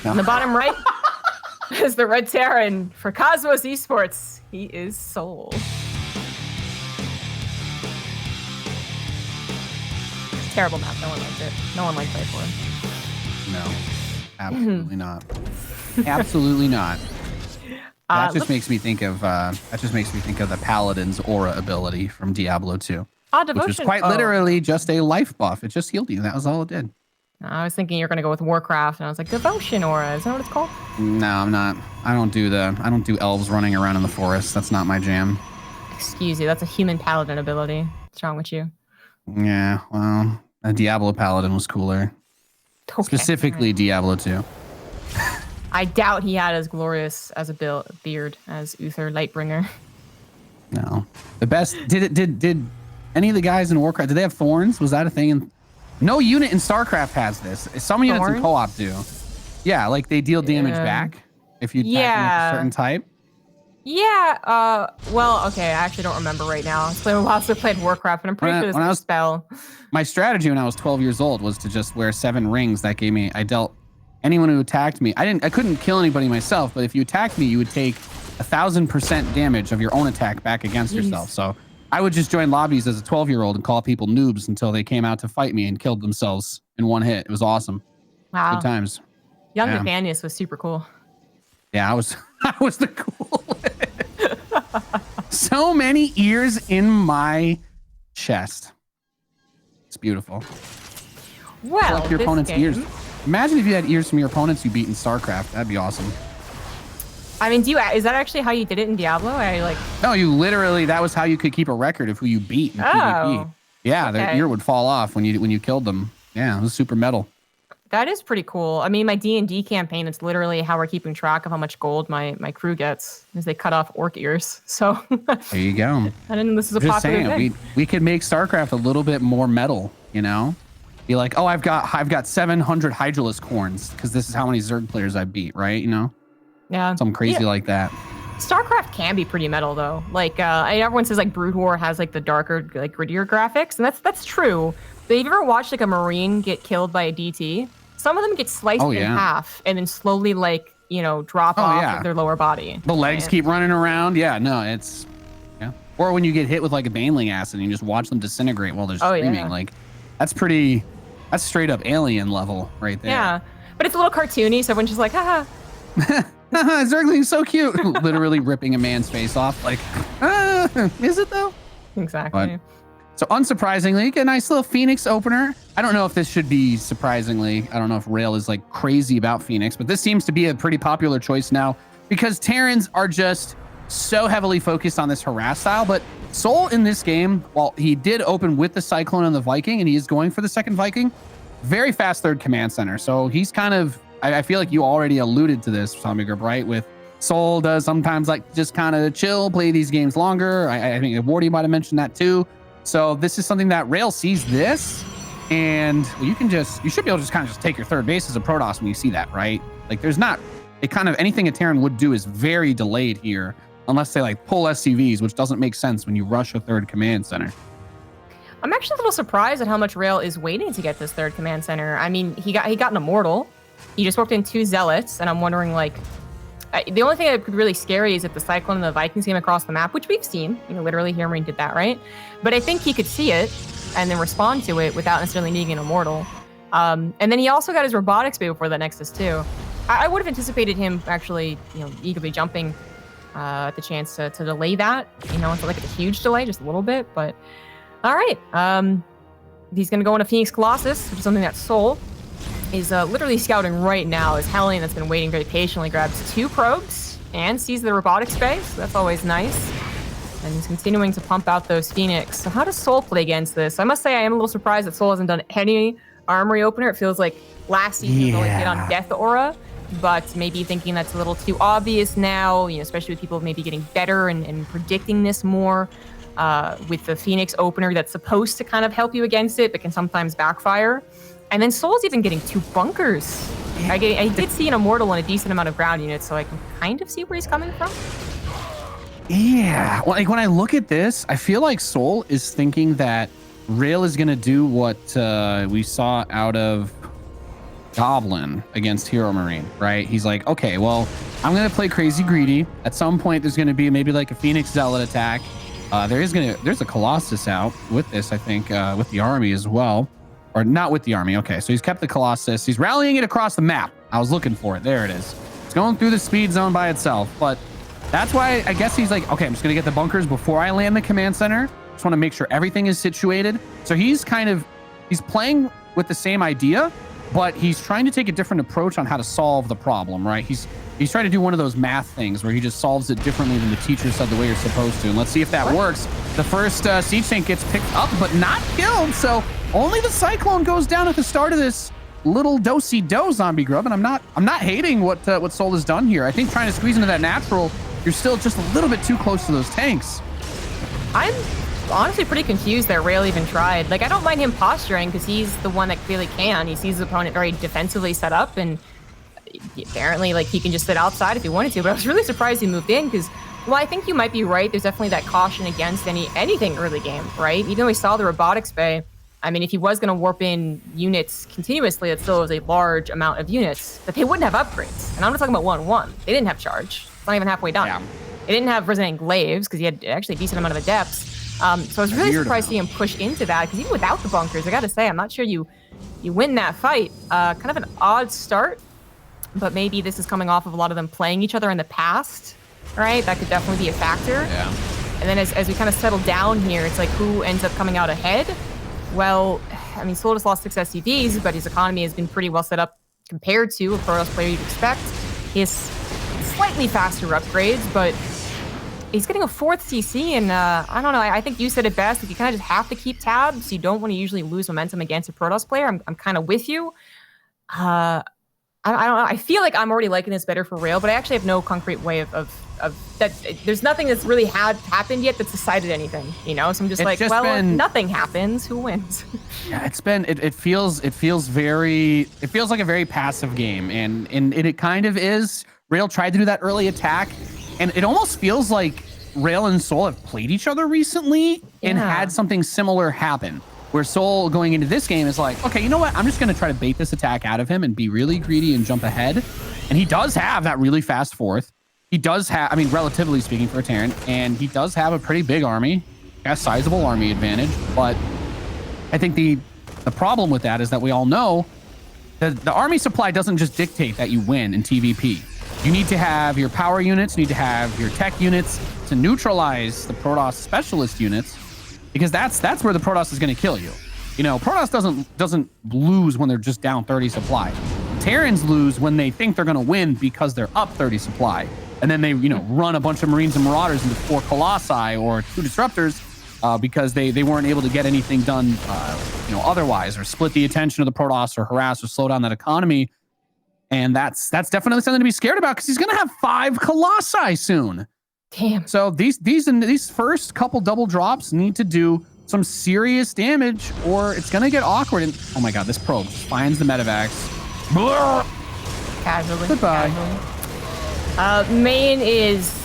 In the bottom right is the red Terran. For Cosmos Esports, he is souL. Terrible map. No one liked it. No one liked play for him. No, absolutely not. Absolutely not. That just makes me think of the Paladin's aura ability from Diablo 2, Devotion. which was quite literally just a life buff. It just healed you. That was all it did. I was thinking you're gonna go with Warcraft, and I was like, Devotion aura. Is that what it's called? No, I'm not. I don't do elves running around in the forest. That's not my jam. Excuse you. That's a human paladin ability. What's wrong with you? Yeah, well, a Diablo Paladin was cooler. Okay, specifically right. Diablo 2. I doubt he had as glorious as a beard as Uther Lightbringer. No. The best... Did any of the guys in Warcraft... Did they have thorns? Was that a thing? No unit in StarCraft has this. Some units in co-op do. Yeah, like they deal damage back if you attack them with a certain type. Yeah, well, okay, I actually don't remember right now. It's been a while since I played Warcraft, and I'm pretty sure this is a spell. My strategy when I was 12 years old was to just wear 7 rings. That gave me, I dealt anyone who attacked me. I couldn't kill anybody myself, but if you attacked me, you would take 1,000% damage of your own attack back against yourself. So I would just join lobbies as a 12-year-old and call people noobs until they came out to fight me and killed themselves in one hit. It was awesome. Wow. Good times. Young Nathanius was super cool. Yeah, I was the cool. So many ears in my chest. It's beautiful. Well, like your opponent's ears. Imagine if you had ears from your opponents you beat in StarCraft. That'd be awesome. I mean, is that actually how you did it in Diablo? No, you literally, that was how you could keep a record of who you beat in PvP. Yeah, their ear would fall off when you killed them. Yeah, it was super metal. That is pretty cool. I mean, my D&D campaign, it's literally how we're keeping track of how much gold my crew gets, is they cut off orc ears. So there you go. I didn't know this is a popular thing. We could make StarCraft a little bit more metal, you know? Be like, oh, I've got 700 Hydralisk corns because this is how many Zerg players I beat, right? You know? Yeah. Something crazy like that. StarCraft can be pretty metal though. Like everyone says like Brood War has like the darker, like grittier graphics, and that's true. But have you ever watched like a Marine get killed by a DT? Some of them get sliced in half and then slowly like, drop off of their lower body. The legs keep running around. Yeah, no, it's Or when you get hit with like a baneling acid and you just watch them disintegrate while they're screaming. Yeah. Like that's straight up alien level right there. Yeah. But it's a little cartoony, so everyone's just like, haha. Zergling's so cute. Literally ripping a man's face off. Like, is it though? Exactly. So unsurprisingly, get a nice little Phoenix opener. I don't know if this should be surprisingly. I don't know if Rail is like crazy about Phoenix, but this seems to be a pretty popular choice now because Terrans are just so heavily focused on this harass style. But souL in this game, while he did open with the Cyclone and the Viking, and he is going for the second Viking, very fast third command center. So he's kind of, I feel like you already alluded to this, Tommy Grip, right? With souL does sometimes like just kind of chill, play these games longer. I think Wardy might have mentioned that too. So this is something that Rail sees this, and you should be able to just kind of just take your third base as a Protoss when you see that, right? Like there's not, anything a Terran would do is very delayed here, unless they like pull SCVs, which doesn't make sense when you rush a third command center. I'm actually a little surprised at how much Rail is waiting to get this third command center. I mean, he got an Immortal. He just worked in 2 Zealots, and I'm wondering like, the only thing that could really scary is if the Cyclone and the Vikings came across the map, which we've seen. Literally here Marine did that, right? But I think he could see it and then respond to it without necessarily needing an Immortal. And then he also got his Robotics Bay before that Nexus too. I would have anticipated him actually, eagerly jumping at the chance to delay that. It's like a huge delay, just a little bit. But all right, he's gonna go into Phoenix Colossus, which is something that souL is literally scouting right now. As Hellion, that's been waiting very patiently, grabs 2 probes and sees the robotics space. So that's always nice. And he's continuing to pump out those Phoenix. So how does souL play against this? I must say I am a little surprised that souL hasn't done any armory opener. It feels like last season he only did on Death Aura, but maybe thinking that's a little too obvious now, especially with people maybe getting better and predicting this more. With the Phoenix opener that's supposed to kind of help you against it, but can sometimes backfire. And then souL's even getting 2 bunkers. I did see an Immortal and a decent amount of ground units, so I can kind of see where he's coming from. Yeah, well, like when I look at this, I feel like souL is thinking that Rail is going to do what we saw out of Goblin against Hero Marine, right? He's like, okay, well, I'm gonna play crazy greedy. At some point, there's gonna be maybe like a Phoenix Zealot attack. There's a Colossus out with this, I think, with the army as well, or not with the army. Okay, so he's kept the Colossus. He's rallying it across the map. I was looking for it. There it is. It's going through the speed zone by itself, but that's why I guess he's like, okay, I'm just gonna get the bunkers before I land the command center. Just want to make sure everything is situated. So he's playing with the same idea, but he's trying to take a different approach on how to solve the problem, right? He's trying to do one of those math things where he just solves it differently than the teacher said the way you're supposed to. And let's see if that works. The first siege tank gets picked up, but not killed. So only the Cyclone goes down at the start of this little do-si-do zombie grub. And I'm not hating what souL has done here. I think trying to squeeze into that natural, you're still just a little bit too close to those tanks. I'm honestly pretty confused that rail even tried. Like, I don't mind him posturing because he's the one that clearly can. He sees his opponent very defensively set up, and apparently, like, he can just sit outside if he wanted to. But I was really surprised he moved in because, well, I think you might be right. There's definitely that caution against anything early game, right? Even though we saw the robotics bay, I mean, if he was going to warp in units continuously, it still was a large amount of units, but they wouldn't have upgrades. And I'm not talking about 1-1. They didn't have charge. It's not even halfway done. Yeah. They didn't have resonant glaives because he had actually a decent amount of adepts. So I was really surprised to see him push into that because even without the bunkers, I got to say, I'm not sure you win that fight. Kind of an odd start, but maybe this is coming off of a lot of them playing each other in the past, right? That could definitely be a factor. Yeah. And then as we kind of settle down here, it's like who ends up coming out ahead? Well, I mean, souL just lost 6 SCVs, but his economy has been pretty well set up compared to a Protoss player you'd expect. He has slightly faster upgrades, but he's getting a 4th CC, and I don't know. I think you said it best. If you kind of just have to keep tabs, you don't want to usually lose momentum against a Protoss player. I'm kind of with you. I don't know. I feel like I'm already liking this better for rail, but I actually have no concrete way of that. There's nothing that's really happened yet that's decided anything, you know? So I'm just if nothing happens, who wins? Yeah, it feels like a very passive game, and it kind of is. Rail tried to do that early attack, and it almost feels like rail and souL have played each other recently and had something similar happen. Where souL going into this game is like, okay, you know what? I'm just going to try to bait this attack out of him and be really greedy and jump ahead. And he does have that really fast 4th. He does have, I mean, relatively speaking for a Terran, and he does have a pretty big army, a sizable army advantage. But I think the problem with that is that we all know that the army supply doesn't just dictate that you win in TVP. You need to have your power units, you need to have your tech units to neutralize the Protoss specialist units. Because that's where the Protoss is going to kill you. You know, Protoss doesn't lose when they're just down 30 supply. Terrans lose when they think they're going to win because they're up 30 supply. And then they, run a bunch of Marines and Marauders into 4 Colossi or 2 Disruptors because they weren't able to get anything done, otherwise, or split the attention of the Protoss or harass or slow down that economy. And that's definitely something to be scared about because he's going to have 5 Colossi soon. Damn. So these first couple double drops need to do some serious damage, or it's gonna get awkward. And oh my god, this probe finds the medevacs. Casually. Goodbye. Casually. Main is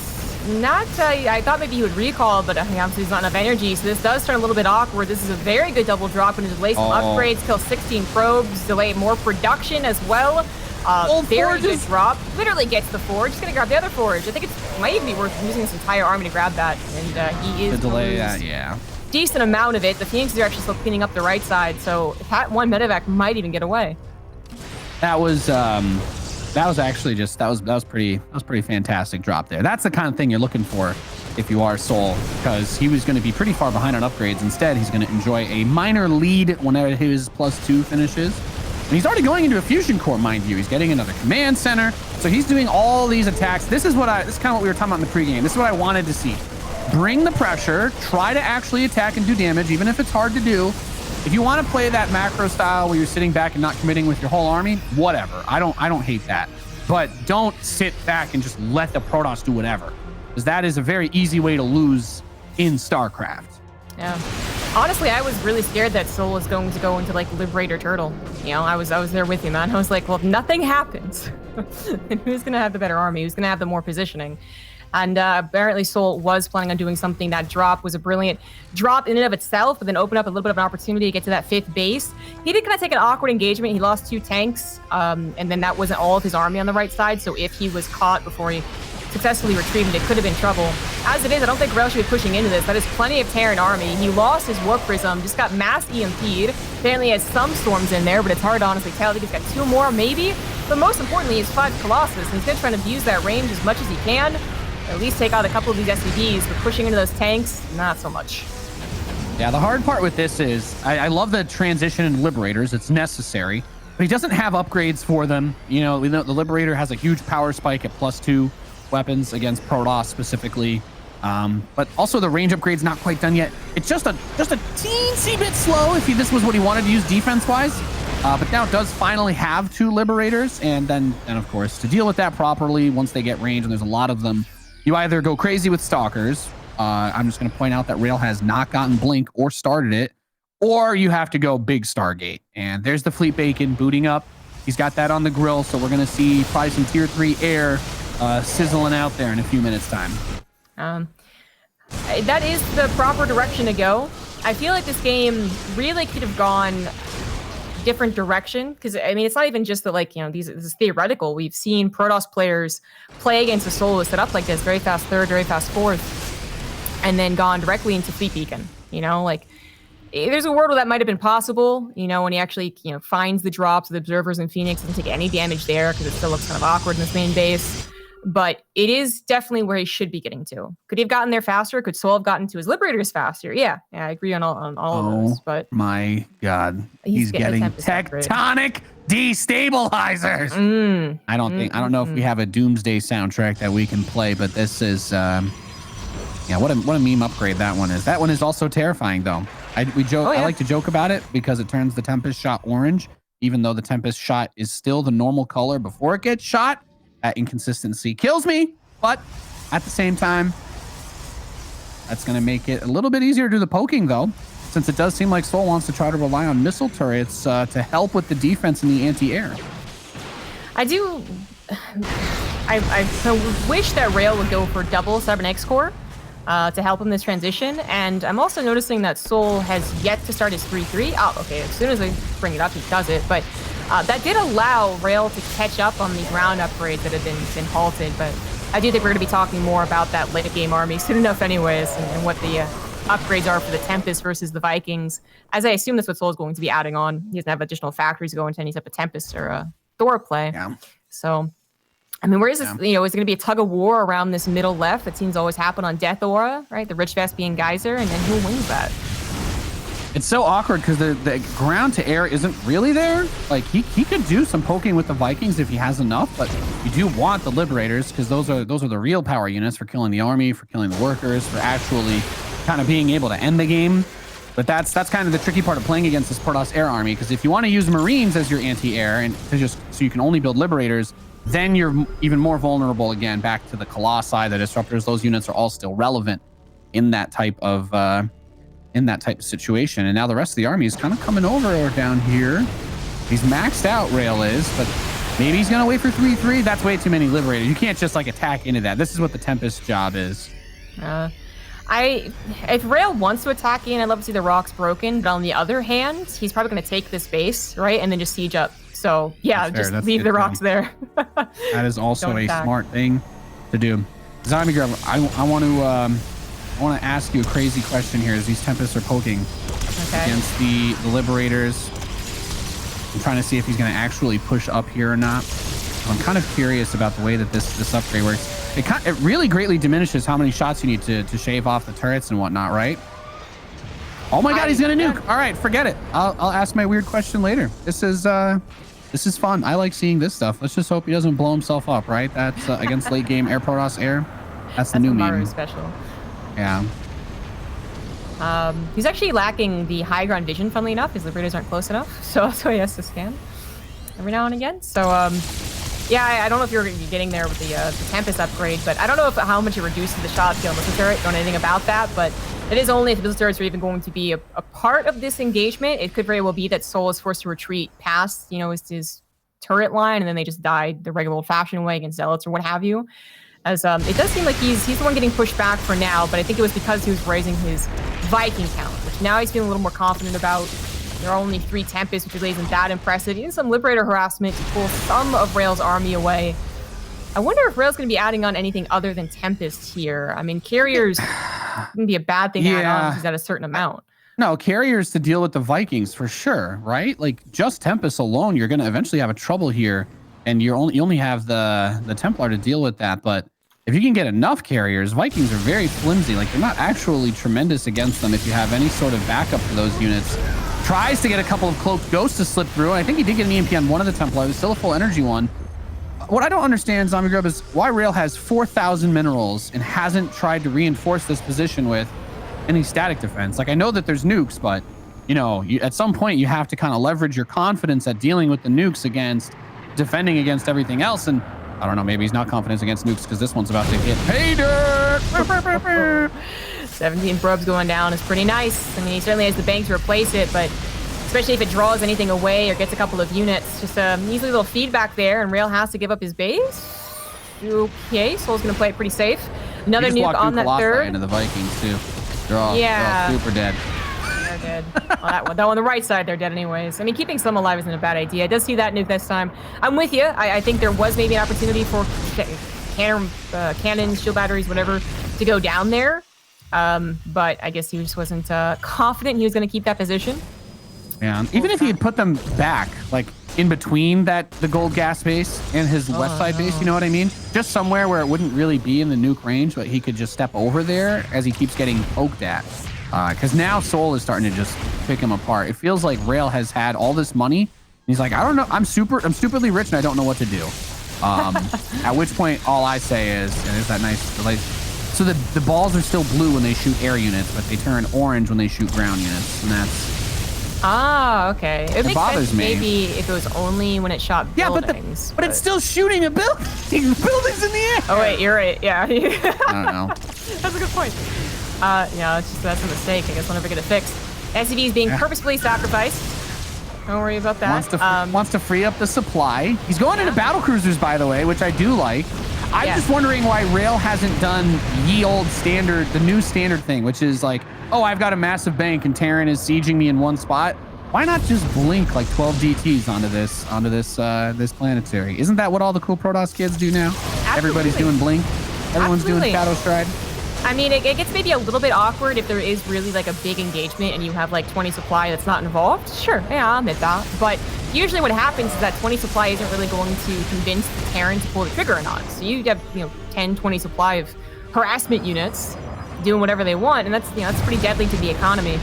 not. I thought maybe he would recall, but obviously there's not enough energy. So this does turn a little bit awkward. This is a very good double drop and delay some upgrades, kill 16 probes, delay more production as well. Very good drop. Literally gets the forge. Just gonna grab the other forge. I think it might even be worth using this entire army to grab that. And he is the delay. Yeah. Decent amount of it. The Phoenixes are actually still cleaning up the right side, so that one medevac might even get away. That was actually just that was pretty fantastic drop there. That's the kind of thing you're looking for if you are souL, because he was going to be pretty far behind on upgrades. Instead, he's going to enjoy a minor lead whenever his +2 finishes. And he's already going into a fusion core, mind you. He's getting another command center. So he's doing all these attacks. This is kind of what we were talking about in the pregame. This is what I wanted to see. Bring the pressure, try to actually attack and do damage, even if it's hard to do. If you want to play that macro style where you're sitting back and not committing with your whole army, whatever. I don't hate that. But don't sit back and just let the Protoss do whatever. Because that is a very easy way to lose in StarCraft. Yeah. Honestly, I was really scared that souL was going to go into like Liberator Turtle. I was there with you, man. I was like, well, if nothing happens, then who's going to have the better army? Who's going to have the more positioning? And apparently souL was planning on doing something. That drop was a brilliant drop in and of itself, but then opened up a little bit of an opportunity to get to that 5th base. He did kind of take an awkward engagement. He lost 2 tanks, and then that wasn't all of his army on the right side. So if he was caught before he successfully retrieved, it could have been trouble. As it is, I don't think rail should be pushing into this. That is plenty of Terran army. He lost his Warp Prism, just got mass EMP'd. Apparently he has some storms in there, but it's hard to honestly tell. I think he's got 2 more, maybe. But most importantly, he has 5 Colossus, and he's going to try to use that range as much as he can. At least take out a couple of these SCVs, but pushing into those tanks, not so much. Yeah, the hard part with this is I love the transition in Liberators. It's necessary, but he doesn't have upgrades for them. You know, we know the Liberator has a huge power spike at +2 weapons against Protoss specifically, but also the range upgrade's not quite done yet. It's just a teensy bit slow if this was what he wanted to use defense-wise. But now it does finally have 2 Liberators, and then of course, to deal with that properly, once they get range, and there's a lot of them, you either go crazy with Stalkers. I'm just going to point out that Rail has not gotten Blink or started it, or you have to go big Stargate. And there's the Fleet Bacon booting up. He's got that on the grill, so we're going to see probably some tier 3 air sizzling out there in a few minutes' time. That is the proper direction to go. I feel like this game really could have gone different direction, because I mean, it's not even just that, like, you know, this is theoretical. We've seen Protoss players play against a souL set up like this, very fast 3rd, very fast 4th, and then gone directly into Fleet Beacon. You know, like, there's a world where that might have been possible, you know, when he actually, you know, finds the drops, the observers in Phoenix, doesn't take any damage there because it still looks kind of awkward in this main base. But it is definitely where he should be getting to. Could he have gotten there faster? Could souL have gotten to his Liberators faster? Yeah, I agree on all of those. But my God, he's getting tectonic destabilizers. I don't know if we have a Doomsday soundtrack that we can play, but this is yeah, what a meme upgrade that one is. That one is also terrifying though. I like to joke about it because it turns the Tempest shot orange, even though the Tempest shot is still the normal color before it gets shot. That inconsistency kills me, but at the same time, that's going to make it a little bit easier to do the poking, though, since it does seem like souL wants to try to rely on missile turrets to help with the defense in the anti-air. I wish that Rail would go for double Cybernetic Core to help him this transition, and I'm also noticing that souL has yet to start his 3-3. Oh, okay, as soon as I bring it up, he does it, but that did allow Rail to catch up on the ground upgrades that had been halted, but I do think we're going to be talking more about that late game army soon enough anyways, and what the upgrades are for the Tempest versus the Vikings, as I assume that's what souL is going to be adding on. He doesn't have additional factories to go into any type of Tempest or a Thor play. Yeah. So, I mean, where is this, you know, is it going to be a tug of war around this middle left that seems to always happen on Death Aura, right? The Rich Vest being Geyser, and then who wins that? It's so awkward because the ground to air isn't really there. Like, he could do some poking with the Vikings if he has enough, but you do want the Liberators because those are the real power units for killing the army, for killing the workers, for actually kind of being able to end the game. But that's kind of the tricky part of playing against this Protoss air army, because if you want to use Marines as your anti-air and just so you can only build Liberators, then you're even more vulnerable again back to the Colossi, the Disruptors. Those units are all still relevant in that type of situation. And now the rest of the army is kind of coming over down here. He's maxed out, Rail is, but maybe he's gonna wait for 3-3. That's way too many Liberators. You can't just like attack into that. This is what the Tempest job is. If Rail wants to attack in, I'd love to see the rocks broken, but on the other hand, he's probably gonna take this base, right, and then just siege up. So yeah, just leave the rocks there. That is also a smart thing to do. Zombie Girl, I want to ask you a crazy question here as these Tempests are poking against the Liberators. I'm trying to see if he's going to actually push up here or not. I'm kind of curious about the way that this upgrade works. It really greatly diminishes how many shots you need to shave off the turrets and whatnot, right? Oh my God, he's going to nuke. All right, forget it. I'll ask my weird question later. This is fun. I like seeing this stuff. Let's just hope he doesn't blow himself up, right? That's against late game Air Protoss Air. That's the new meme. Special. Yeah. He's actually lacking the high ground vision, funnily enough. His Liberators aren't close enough, so he has to scan every now and again. So, yeah, I don't know if you're getting there with the Tempest upgrade, but I don't know how much it reduces the shot skill missile turret. Don't know anything about that, but it is only if the missile turrets are even going to be a part of this engagement. It could very well be that souL is forced to retreat past, you know, his turret line, and then they just died the regular old-fashioned way against Zealots or what have you. as it does seem like he's the one getting pushed back for now, but I think it was because he was raising his Viking count, which now he's feeling a little more confident about. There are only 3 Tempests, which really isn't that impressive. Even some Liberator harassment to pull some of Rail's army away. I wonder if Rail's going to be adding on anything other than Tempest here. I mean, Carriers can be a bad thing to add on if he's at a certain amount. No, Carriers to deal with the Vikings for sure, right? Like just Tempest alone, you're going to eventually have a trouble here, and you only have the Templar to deal with that. But if you can get enough Carriers, Vikings are very flimsy. Like they're not actually tremendous against them if you have any sort of backup for those units. Tries to get a couple of Cloaked Ghosts to slip through. And I think he did get an EMP on one of the Templar. It was still a full energy one. What I don't understand, Zombie Grub, is why Rail has 4,000 minerals and hasn't tried to reinforce this position with any static defense. Like I know that there's nukes, but you know, at some point you have to kind of leverage your confidence at dealing with the nukes against defending against everything else. And I don't know, maybe he's not confident against nukes because this one's about to hit pay dirt. 17 probes going down is pretty nice. I mean, he certainly has the bank to replace it, but especially if it draws anything away or gets a couple of units, just easily little feedback there, and Rail has to give up his base. Okay, souL's gonna play it pretty safe. Another nuke on that third. Into the Vikings too. They're all super dead. They're dead. Well, that one on the right side, they're dead anyways. I mean, keeping some alive isn't a bad idea. I does see that nuke this time. I'm with you. I think there was maybe an opportunity for cannons, shield batteries, whatever, to go down there. But I guess he just wasn't confident he was going to keep that position. Yeah, even if he had put them back, like in between the gold gas base and his west side base, you know what I mean? Just somewhere where it wouldn't really be in the nuke range, but he could just step over there as he keeps getting poked at. Because now souL is starting to just pick him apart. It feels like Rail has had all this money. And he's like, I don't know, I'm stupidly rich and I don't know what to do. At which point, all I say is, and there's that nice delay. So the balls are still blue when they shoot air units, but they turn orange when they shoot ground units, and that's... Ah, okay. It makes bothers sense me. Maybe if it was only when it shot buildings. But it's still shooting a building. Buildings in the air. Oh wait, you're right. Yeah. I don't know. That's a good point. Yeah, it's just that's a mistake. I guess we'll never get it fixed. SCV is being purposefully sacrificed. Don't worry about that. Wants to free up the supply. He's going into battle cruisers, by the way, which I do like. I'm just wondering why Rail hasn't done ye old standard, the new standard thing, which is like, oh, I've got a massive bank and Terran is sieging me in one spot. Why not just blink like 12 DTs onto this planetary? Isn't that what all the cool Protoss kids do now? Absolutely. Everybody's doing blink. Everyone's doing Shadow Stride. I mean, it gets maybe a little bit awkward if there is really like a big engagement and you have like 20 supply that's not involved. Sure, yeah, I'll admit that. But usually what happens is that 20 supply isn't really going to convince the Terran to pull the trigger or not. So you have, 10, 20 supply of harassment units doing whatever they want, and that's, that's pretty deadly to the economy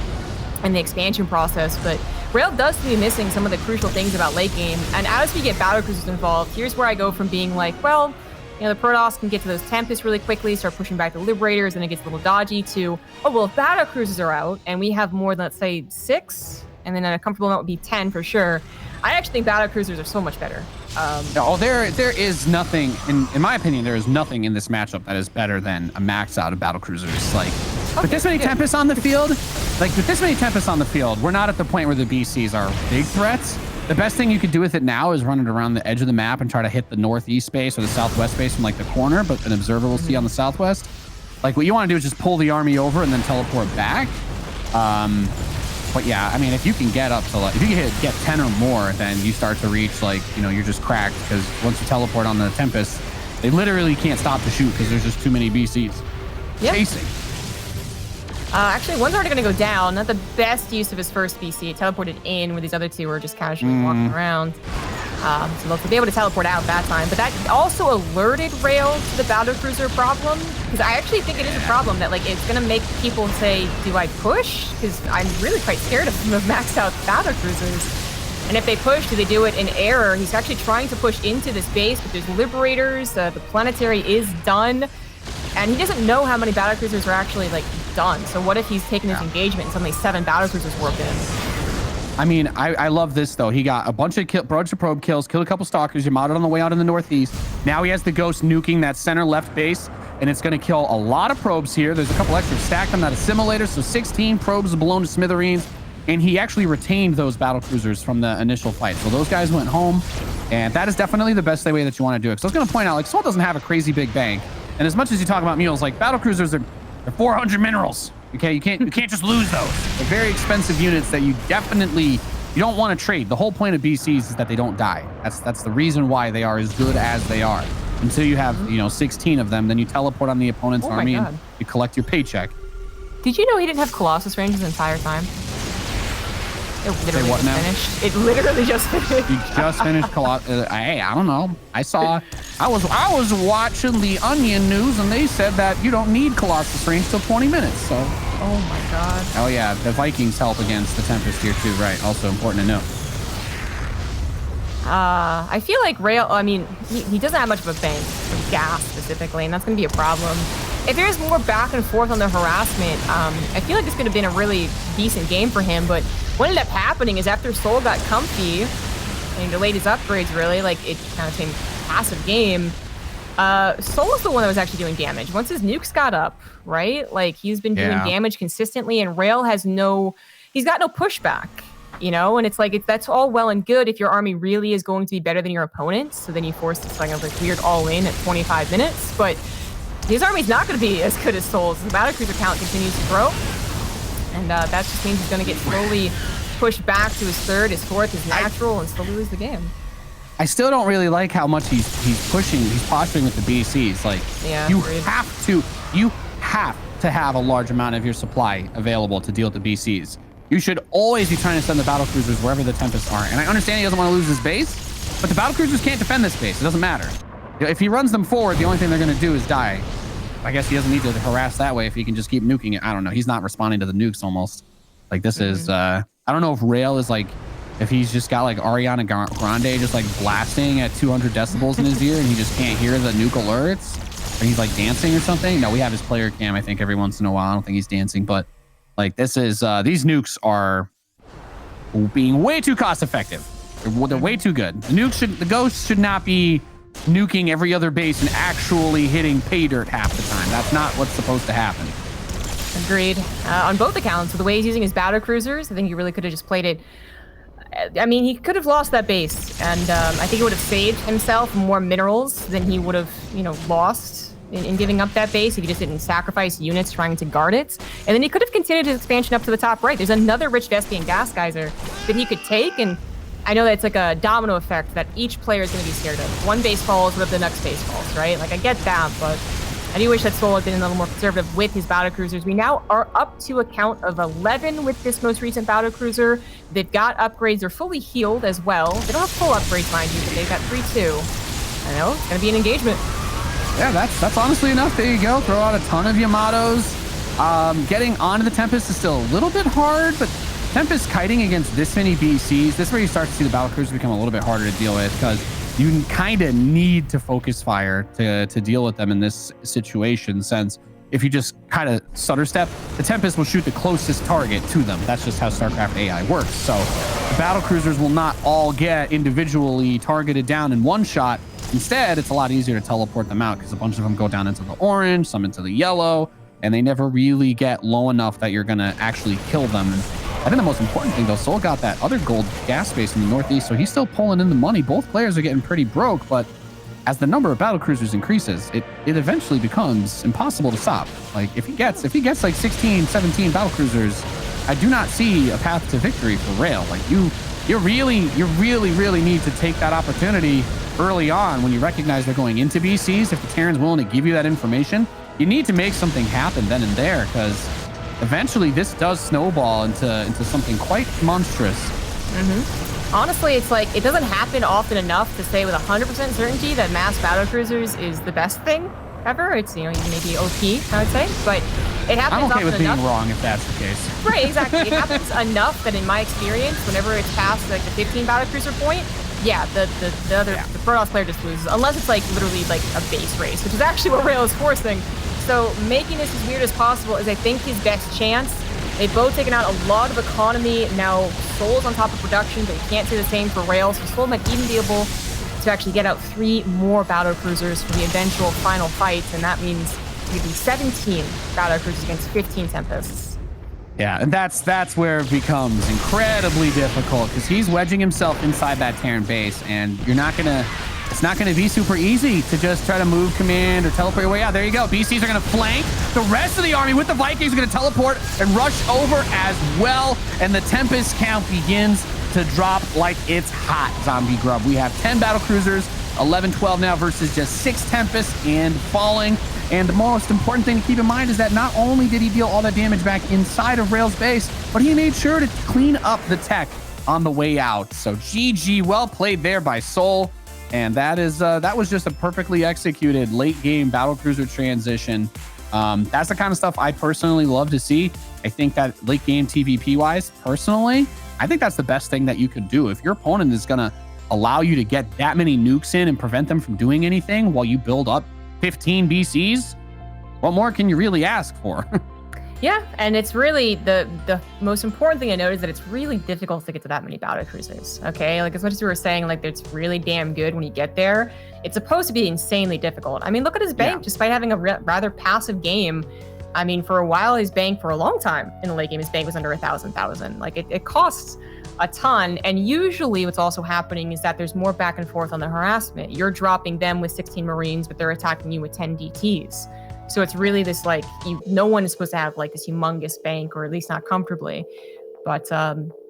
and the expansion process. But Rail does seem to be missing some of the crucial things about late game. And as we get battle cruisers involved, here's where I go from being like, well, the Protoss can get to those Tempests really quickly, start pushing back the Liberators, and it gets a little dodgy to, oh, well, if battle cruisers are out and we have more than, let's say, 6, and then a comfortable amount would be 10 for sure. I actually think battle cruisers are so much better. There is nothing, in my opinion, there is nothing in this matchup that is better than a max out of battle cruisers. Like, with this many Tempests on the field, we're not at the point where the BCs are big threats. The best thing you could do with it now is run it around the edge of the map and try to hit the northeast space or the southwest space from like the corner, but an observer will see on the southwest. Like what you want to do is just pull the army over and then teleport back. But yeah, I mean, if you can get up to like, if you can get 10 or more, then you start to reach like, you're just cracked, because once you teleport on the Tempest, they literally can't stop to shoot because there's just too many BCs chasing. Actually, one's already going to go down. Not the best use of his first BC. It teleported in where these other two were just casually walking around. So they'll be able to teleport out that time. But that also alerted Rail to the battle cruiser problem. Because I actually think it is a problem that like it's going to make people say, do I push? Because I'm really quite scared of maxed out battle cruisers. And if they push, do they do it in error? He's actually trying to push into this base, but there's Liberators. The planetary is done. And he doesn't know how many battle cruisers are actually like done. So what if he's taking this engagement and suddenly 7 battle cruisers warped in? I mean, I love this though. He got a bunch of probe kills, killed a couple stalkers, Yamato on the way out in the northeast. Now he has the ghost nuking that center left base, and it's going to kill a lot of probes here. There's a couple extra stacked on that assimilator, so 16 probes blown to smithereens. And he actually retained those battle cruisers from the initial fight. So those guys went home, and that is definitely the best way that you want to do it. So I was going to point out, like, souL doesn't have a crazy big bank. And as much as you talk about mules, like battle cruisers are 400 minerals. Okay, you can't just lose those. They're very expensive units that you don't want to trade. The whole point of BCs is that they don't die. That's the reason why they are as good as they are. Until you have 16 of them, then you teleport on the opponent's army and you collect your paycheck. Did you know he didn't have Colossus range the entire time? It literally just finished. It literally just finished. You just finished Colossus. Hey, I don't know. I was watching the Onion news and they said that you don't need Colossus range till 20 minutes. So. Oh my god. Oh yeah, the Vikings help against the Tempest here too, right? Also important to note. I feel like Rail, I mean, he doesn't have much of a bank for gas specifically, and that's going to be a problem. If there's more back and forth on the harassment, I feel like this could have been a really decent game for him, but what ended up happening is after souL got comfy and delayed his upgrades, really, like it kind of became a passive game, souL was the one that was actually doing damage. Once his nukes got up, right? Like he's been doing damage consistently, and Rail has he's got no pushback. And it's like, that's all well and good if your army really is going to be better than your opponent's. So then you force this like weird all-in at 25 minutes. But his army's not going to be as good as souL's. The battlecruiser count continues to grow. And that just means he's going to get slowly pushed back to his third, his fourth, his natural, and slowly lose the game. I still don't really like how much he's pushing, he's posturing with the BCs. Like, you have to have a large amount of your supply available to deal with the BCs. You should always be trying to send the battle cruisers wherever the Tempests are. And I understand he doesn't want to lose his base, but the battle cruisers can't defend this base. It doesn't matter. If he runs them forward, the only thing they're going to do is die. I guess he doesn't need to harass that way if he can just keep nuking it. I don't know. He's not responding to the nukes almost. Like this is, I don't know if Rail is like, if he's just got like Ariana Grande just like blasting at 200 decibels in his ear and he just can't hear the nuke alerts, or he's like dancing or something. No, we have his player cam, I think, every once in a while. I don't think he's dancing, but like this is, these nukes are being way too cost effective. They're way too good. The ghosts should not be nuking every other base and actually hitting pay dirt half the time. That's not what's supposed to happen. Agreed. On both accounts, with the way he's using his battle cruisers, I think he really could have just played it. I mean, he could have lost that base, and I think it would have saved himself more minerals than he would have, lost in giving up that base if he just didn't sacrifice units trying to guard it. And then he could have continued his expansion up to the top right. There's another rich Vespian gas geyser that he could take, and I know that it's like a domino effect that each player is going to be scared of. One base falls, what if the next base falls, right? Like, I get that, but I do wish that souL had been a little more conservative with his battlecruisers. We now are up to a count of 11 with this most recent battlecruiser. They've got upgrades. They're fully healed as well. They don't have full upgrades, mind you, but they've got 3-2. I know, it's going to be an engagement. Yeah, that's honestly enough. There you go. Throw out a ton of Yamatos. Getting onto the Tempest is still a little bit hard, but Tempest kiting against this many BCs, this is where you start to see the battlecruisers become a little bit harder to deal with, because you kind of need to focus fire to deal with them in this situation, since if you just kind of stutter step, the Tempest will shoot the closest target to them. That's just how StarCraft AI works. So the battlecruisers will not all get individually targeted down in one shot. Instead, it's a lot easier to teleport them out because a bunch of them go down into the orange, some into the yellow, and they never really get low enough that you're going to actually kill them. And I think the most important thing, though, souL got that other gold gas space in the northeast, so he's still pulling in the money. Both players are getting pretty broke, but as the number of battlecruisers increases, it eventually becomes impossible to stop. Like, if he gets like 16, 17 battlecruisers, I do not see a path to victory for Rail. Like, you really need to take that opportunity early on when you recognize they're going into BCs. If the Terran's willing to give you that information, you need to make something happen then and there, because eventually this does snowball into something quite monstrous. Honestly, it's like, it doesn't happen often enough to say with 100% certainty that mass battlecruisers is the best thing ever. It's, maybe OP, I would say, but it happens I'm okay often with being enough. wrong if that's the case. Right, exactly. It happens enough that in my experience, whenever it's past like the 15 battlecruiser point, yeah, the Protoss player just loses, unless it's like literally like a base race, which is actually what Rail is forcing. So making this as weird as possible is, I think, his best chance. They've both taken out a lot of economy. Now souL's on top of production, but you can't say the same for Rail. So souL might even be able to actually get out 3 more battlecruisers for the eventual final fight, and that means it could be 17 battlecruisers against 15 Tempests. Yeah, and that's where it becomes incredibly difficult, because he's wedging himself inside that Terran base, and you're not gonna it's not going to be super easy to just try to move command or teleport your way out. There you go. BCs are going to flank. The rest of the army with the Vikings are going to teleport and rush over as well. And the Tempest count begins to drop like it's hot, Zombie Grub. We have 10 battle cruisers, 11-12 now versus just 6 Tempests and falling. And the most important thing to keep in mind is that not only did he deal all that damage back inside of Rail's base, but he made sure to clean up the tech on the way out. So GG, well played there by souL. And that was just a perfectly executed late game battlecruiser transition. That's the kind of stuff I personally love to see. I think that late game TVP wise, personally, I think that's the best thing that you could do. If your opponent is going to allow you to get that many nukes in and prevent them from doing anything while you build up 15 BCs, what more can you really ask for? Yeah, and it's really the most important thing I noticed is that it's really difficult to get to that many battle cruisers. Okay, like as much as we were saying, like it's really damn good when you get there. It's supposed to be insanely difficult. I mean, look at his bank. Despite having a rather passive game, I mean, for a while his bank, for a long time in the late game, his bank was under 1,000. Like it costs a ton. And usually what's also happening is that there's more back and forth on the harassment. You're dropping them with 16 Marines, but they're attacking you with 10 DTs. So it's really this like, no one is supposed to have like this humongous bank, or at least not comfortably. But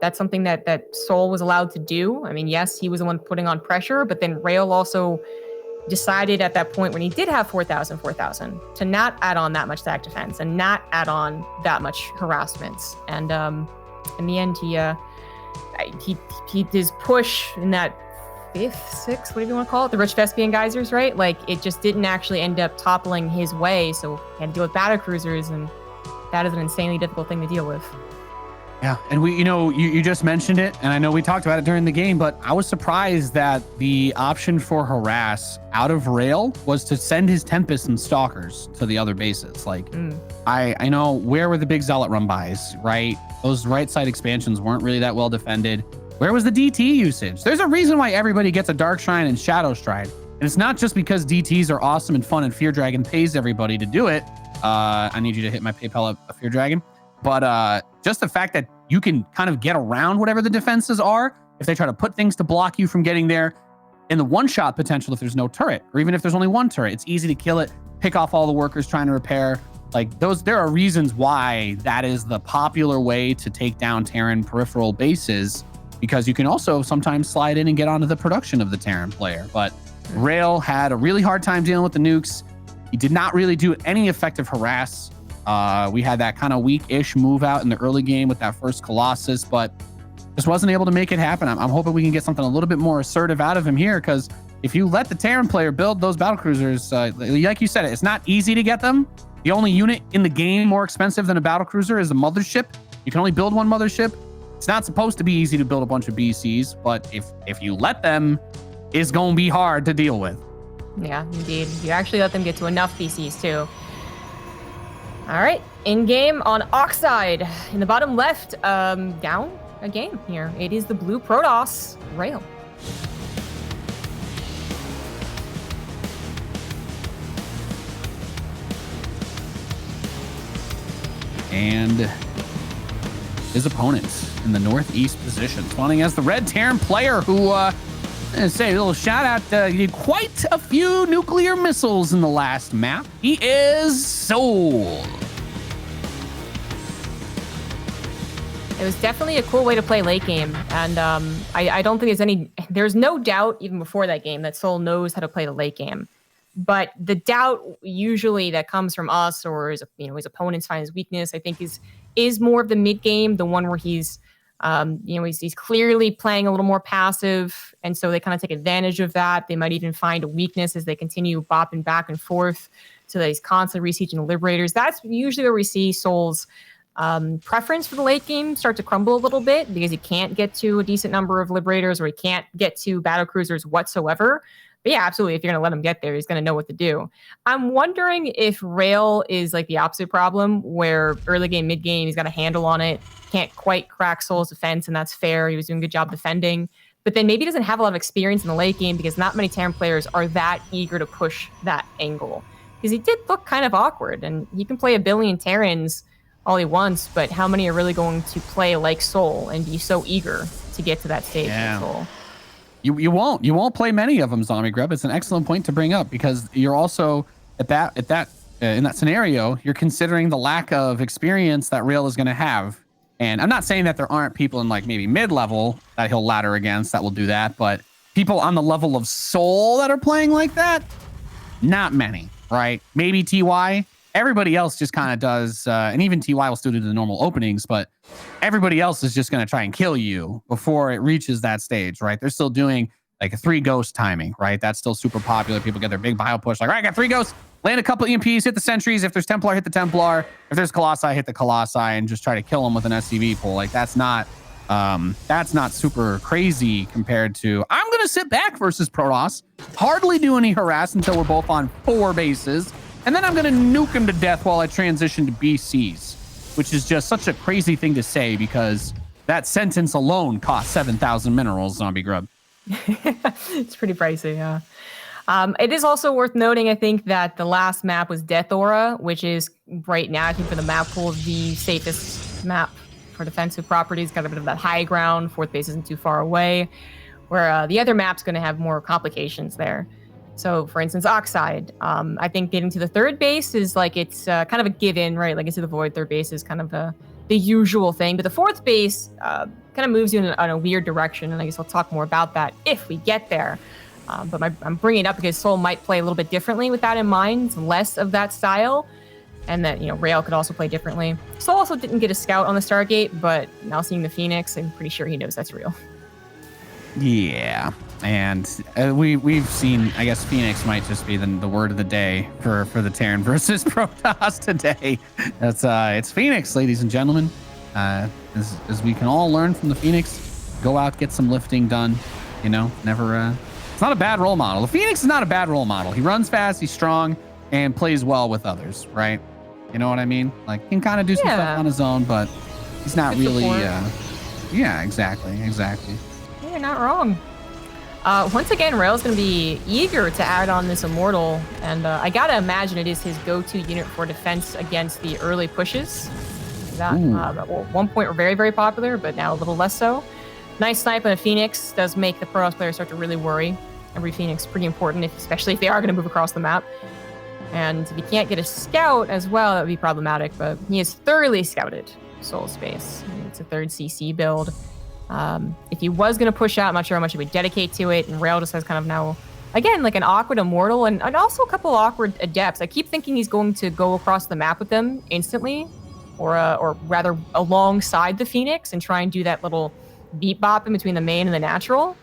that's something that souL was allowed to do. I mean, yes, he was the one putting on pressure, but then Rail also decided at that point when he did have 4,000, to not add on that much stack defense and not add on that much harassments. And in the end, he his push in that 5th, 6th, whatever you want to call it, the Rich Vespian geysers, right? Like it just didn't actually end up toppling his way. So he had to deal with battle cruisers, and that is an insanely difficult thing to deal with. Yeah, and you just mentioned it, and I know we talked about it during the game, but I was surprised that the option for harass out of Rail was to send his Tempest and Stalkers to the other bases. Like, I know, where were the big Zealot run bys, right? Those right side expansions weren't really that well defended. Where was the DT usage? There's a reason why everybody gets a Dark Shrine and Shadow Stride. And it's not just because DTs are awesome and fun and Fear Dragon pays everybody to do it. I need you to hit my PayPal up, a Fear Dragon. But just the fact that you can kind of get around whatever the defenses are, if they try to put things to block you from getting there, and the one-shot potential if there's no turret, or even if there's only one turret, it's easy to kill it, pick off all the workers trying to repair. Like there are reasons why that is the popular way to take down Terran peripheral bases, because you can also sometimes slide in and get onto the production of the Terran player. But Rail had a really hard time dealing with the nukes. He did not really do any effective harass. We had that kind of weak-ish move out in the early game with that first Colossus, but just wasn't able to make it happen. I'm hoping we can get something a little bit more assertive out of him here, because if you let the Terran player build those battlecruisers, like you said, it's not easy to get them. The only unit in the game more expensive than a battlecruiser is a mothership. You can only build one mothership. It's not supposed to be easy to build a bunch of BCs, but if you let them, it's going to be hard to deal with. Yeah, indeed. You actually let them get to enough BCs too. All right, in-game on Oxide. In the bottom left, down a game here. It is the blue Protoss, Rail. And his opponent in the northeast position, spawning as the red Terran player who, say a little shout out, he did quite a few nuclear missiles in the last map. He is souL. It was definitely a cool way to play late game, and I don't think there's no doubt even before that game that souL knows how to play the late game. But the doubt usually that comes from us or his opponents find his weakness, I think is more of the mid game, the one where he's clearly playing a little more passive, and so they kind of take advantage of that. They might even find a weakness as they continue bopping back and forth, so that he's constantly resieging the Liberators. That's usually where we see souL's preference for the late game start to crumble a little bit, because he can't get to a decent number of Liberators, or he can't get to battle cruisers whatsoever. But yeah, absolutely. If you're going to let him get there, he's going to know what to do. I'm wondering if Rail is like the opposite problem, where early game, mid game, he's got a handle on it, can't quite crack souL's defense, and that's fair. He was doing a good job defending. But then maybe he doesn't have a lot of experience in the late game, because not many Terran players are that eager to push that angle. Because he did look kind of awkward, and he can play a billion Terrans all he wants, but how many are really going to play like souL and be so eager to get to that stage with souL? You won't play many of them, Zombie Grub. It's an excellent point to bring up because you're also in that scenario, you're considering the lack of experience that Rail is going to have. And I'm not saying that there aren't people in like maybe mid-level that he'll ladder against that will do that, but people on the level of souL that are playing like that, not many, right? Maybe TY. Everybody else just kind of does, and even TY will still do the normal openings, but everybody else is just going to try and kill you before it reaches that stage, right? They're still doing like a 3 ghost timing, right? That's still super popular. People get their big bio push, like, all right, I got 3 ghosts, land a couple EMPs, hit the sentries. If there's Templar, hit the Templar. If there's Colossi, hit the Colossi, and just try to kill them with an SCV pull. Like that's not super crazy compared to I'm going to sit back versus Protoss, hardly do any harass until we're both on 4 bases. And then I'm going to nuke him to death while I transition to BCs, which is just such a crazy thing to say because that sentence alone costs 7,000 minerals, Zombie Grub. It's pretty pricey, yeah. It is also worth noting, I think, that the last map was Death Aura, which is right now, I think, for the map pool, the safest map for defensive properties. Got a bit of that high ground. 4th base isn't too far away, where the other map's going to have more complications there. So, for instance, Oxide, I think getting to the 3rd base is like it's kind of a given, right? Like into the void, 3rd base is kind of the usual thing. But the 4th base kind of moves you in a weird direction, and I guess I'll talk more about that if we get there. But I'm bringing it up because souL might play a little bit differently with that in mind, less of that style, and that, you know, Rail could also play differently. souL also didn't get a scout on the Stargate, but now seeing the Phoenix, I'm pretty sure he knows that's real. Yeah, and we've seen, I guess Phoenix might just be the word of the day for the Terran versus Protoss today. It's Phoenix, ladies and gentlemen. As we can all learn from the Phoenix, go out, get some lifting done. You know, never. It's not a bad role model. The Phoenix is not a bad role model. He runs fast, he's strong, and plays well with others, right? You know what I mean? Like, he can kind of do some stuff on his own, but he's not really. Yeah, exactly. You're not wrong. Once again, Rail's going to be eager to add on this Immortal, and I gotta imagine it is his go-to unit for defense against the early pushes. That at one point were very, very popular, but now a little less so. Nice snipe on a Phoenix does make the Protoss players start to really worry. Every Phoenix is pretty important, especially if they are going to move across the map. And if he can't get a scout as well, that would be problematic, but he has thoroughly scouted souL space. It's a 3rd CC build. If he was going to push out, I'm not sure how much he would dedicate to it, and Rail just has kind of now, again, like an awkward Immortal and also a couple awkward Adepts. I keep thinking he's going to go across the map with them instantly, or rather alongside the Phoenix and try and do that little beat bop in between the main and the natural,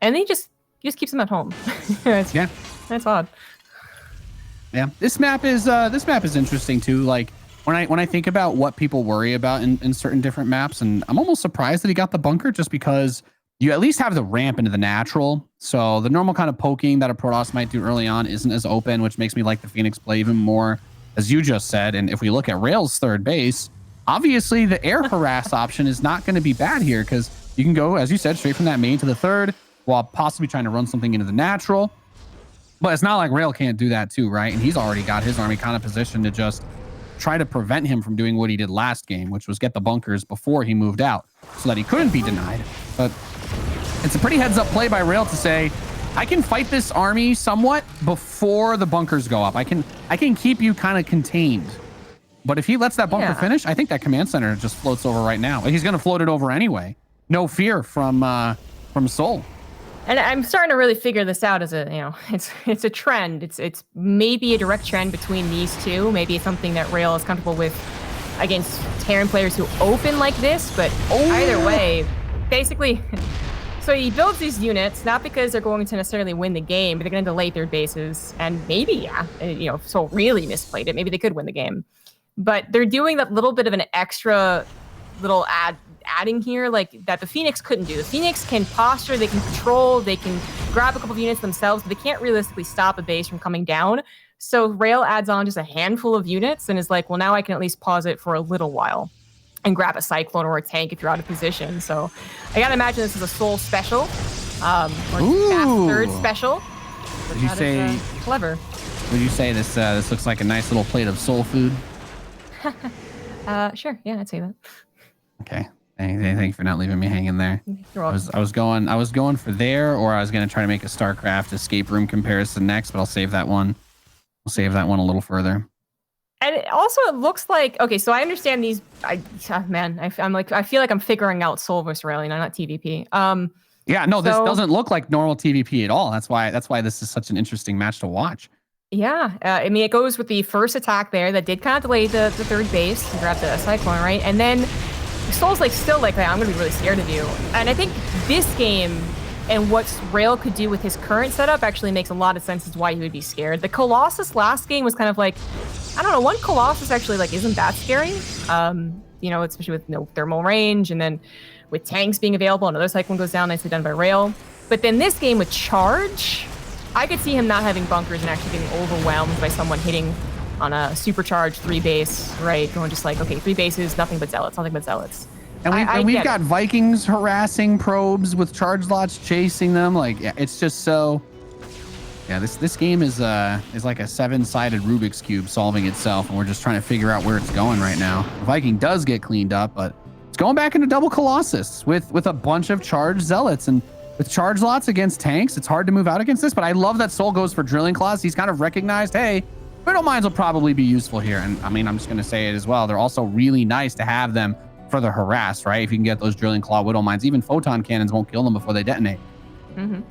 and he just keeps them at home. That's odd. Yeah, this map is interesting too. Like when I think about what people worry about in certain different maps, and I'm almost surprised that he got the bunker just because you at least have the ramp into the natural. So the normal kind of poking that a Protoss might do early on isn't as open, which makes me like the Phoenix play even more, as you just said. And if we look at Rail's 3rd base, obviously the air harass option is not going to be bad here because you can go, as you said, straight from that main to the 3rd while possibly trying to run something into the natural. But it's not like Rail can't do that too, right? And he's already got his army kind of positioned to just try to prevent him from doing what he did last game, which was get the bunkers before he moved out so that he couldn't be denied. But it's a pretty heads-up play by Rail to say, I can fight this army somewhat before the bunkers go up. I can keep you kind of contained. But if he lets that bunker finish, I think that command center just floats over right now. He's going to float it over anyway. No fear from souL. And I'm starting to really figure this out as it's a trend. It's maybe a direct trend between these two. Maybe it's something that Rail is comfortable with against Terran players who open like this. But either way, basically, so he builds these units not because they're going to necessarily win the game, but they're going to delay 3rd bases. And maybe, if souL really misplayed it, maybe they could win the game. But they're doing that little bit of an extra little adding here, like that the Phoenix couldn't do. The Phoenix can posture, they can control, they can grab a couple of units themselves, but they can't realistically stop a base from coming down. So Rail adds on just a handful of units and is like, well, now I can at least pause it for a little while and grab a Cyclone or a tank if you're out of position. So I gotta imagine this is a souL special, or fast 3rd special. Would you say clever? Would you say this looks like a nice little plate of soul food? Sure. Yeah, I'd say that. Okay. Thank you for not leaving me hanging there. You're welcome. I was going for there, or I was gonna try to make a StarCraft escape room comparison next, but I'll save that one. We'll save that one a little further. And it looks like, okay, so I understand these. I feel like I'm figuring out souL versus rail, not TVP. Yeah, no, this doesn't look like normal TVP at all. That's why this is such an interesting match to watch. Yeah, I mean, it goes with the first attack there that did kind of delay the third base and grab the cyclone, right? And then souL's still like, I'm gonna be really scared of you. And I think this game and what rail could do with his current setup actually makes a lot of sense as why he would be scared. The Colossus last game was kind of like, I don't know, one Colossus actually isn't that scary. Especially with no thermal range, and then with tanks being available, another cyclone goes down, nicely done by rail. But then this game with charge, I could see him not having bunkers and actually getting overwhelmed by someone hitting on a supercharged 3 base, right? Going just okay, 3 bases, nothing but zealots. And we've got Vikings harassing probes with charge lots chasing them. It's just so. Yeah, this game is like a 7-sided Rubik's Cube solving itself, and we're just trying to figure out where it's going right now. The Viking does get cleaned up, but it's going back into double Colossus with a bunch of charged zealots, and with charge lots against tanks, it's hard to move out against this. But I love that souL goes for drilling claws. He's kind of recognized, hey, Brittle Mines will probably be useful here, and I mean, I'm just gonna say it as well. They're also really nice to have them for the harass, right? If you can get those drilling claw Widow Mines, even photon cannons won't kill them before they detonate. Mm-hmm.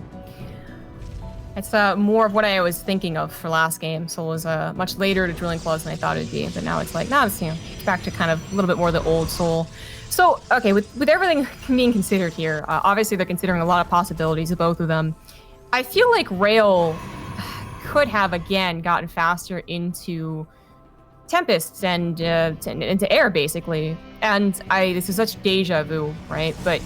It's more of what I was thinking of for last game. So it was much later to drilling claws than I thought it'd be. But now it's it's back to kind of a little bit more of the old souL. So, okay, with everything being considered here, obviously they're considering a lot of possibilities of both of them. I feel like rail could have, again, gotten faster into Tempests and into air, basically. And this is such deja vu, right? But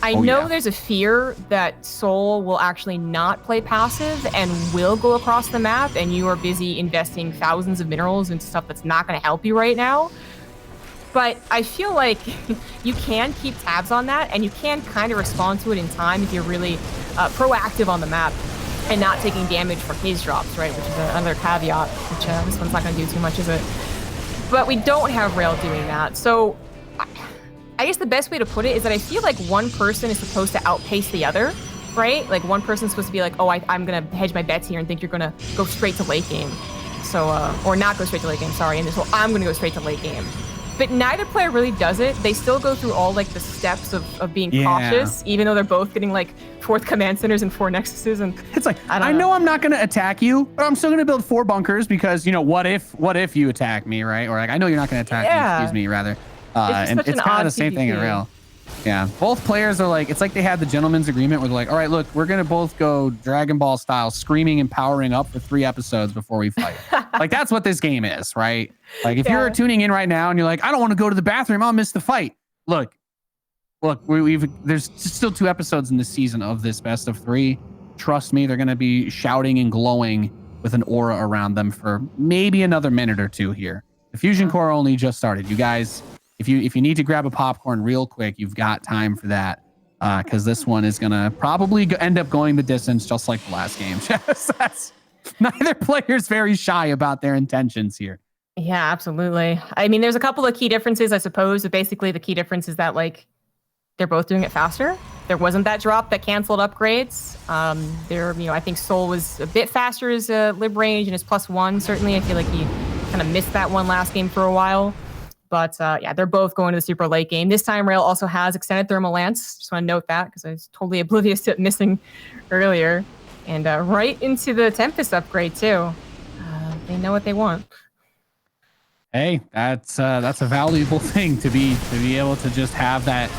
I know there's a fear that souL will actually not play passive and will go across the map, and you are busy investing thousands of minerals into stuff that's not going to help you right now. But I feel like you can keep tabs on that, and you can kind of respond to it in time if you're really proactive on the map and not taking damage from his drops, right? Which is another caveat, which this one's not going to do too much, is it? But we don't have rail doing that. So I guess the best way to put it is that I feel like one person is supposed to outpace the other, right? Like one person's supposed to be like, oh, I'm going to hedge my bets here and think you're going to go straight to late game. So, or not go straight to late game, sorry. And so I'm going to go straight to late game. But neither player really does it. They still go through all the steps of being cautious, even though they're both getting 4th command centers and 4 nexuses. And it's I know I'm not going to attack you, but I'm still going to build 4 bunkers because, what if you attack me, right? Or I know you're not going to attack me, excuse me, rather. And it's kind of the same thing in rail. Yeah, both players are it's like they had the gentleman's agreement where they're like, all right, look, we're gonna both go Dragon Ball style, screaming and powering up for 3 episodes before we fight. That's what this game is, right? If you're tuning in right now and you're like, I don't want to go to the bathroom, I'll miss the fight. Look, there's still 2 episodes in this season of this best of 3. Trust me, they're gonna be shouting and glowing with an aura around them for maybe another minute or 2 here. The Fusion Core only just started, you guys. If you need to grab a popcorn real quick, you've got time for that, because this one is gonna probably end up going the distance, just like the last game. Neither player's very shy about their intentions here. Yeah, absolutely. I mean, there's a couple of key differences, I suppose. But basically, the key difference is that they're both doing it faster. There wasn't that drop that canceled upgrades. I think souL was a bit faster as lib range and his +1. Certainly, I feel like he kind of missed that one last game for a while. But they're both going to the super late game. This time, rail also has extended thermal lance. Just want to note that because I was totally oblivious to it missing earlier. And right into the Tempest upgrade too. They know what they want. Hey, that's a valuable thing to be able to just have that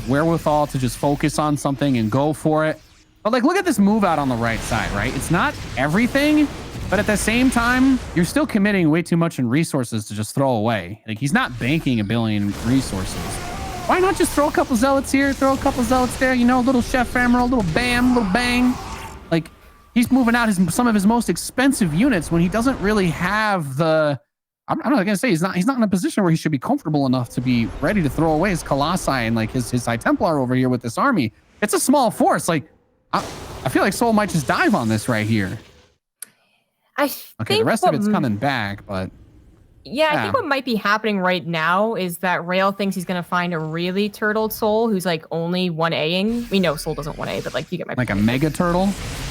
wherewithal to just focus on something and go for it. But look at this move out on the right side, right? It's not everything. But at the same time, you're still committing way too much in resources to just throw away. He's not banking $1 billion resources. Why not just throw a couple zealots here, throw a couple zealots there, little Chef Emerald, little bam, little bang. He's moving out some of his most expensive units when he doesn't really have the... I'm not going to say he's not in a position where he should be comfortable enough to be ready to throw away his Colossi and his High Templar over here with this army. It's a small force. I feel like souL might just dive on this right here. Okay, the rest of it's coming back, but Yeah, I think what might be happening right now is that Rail thinks he's going to find a really turtled souL who's like only 1Aing. We know souL doesn't 1A, but like you get my point. Like a mega turtle?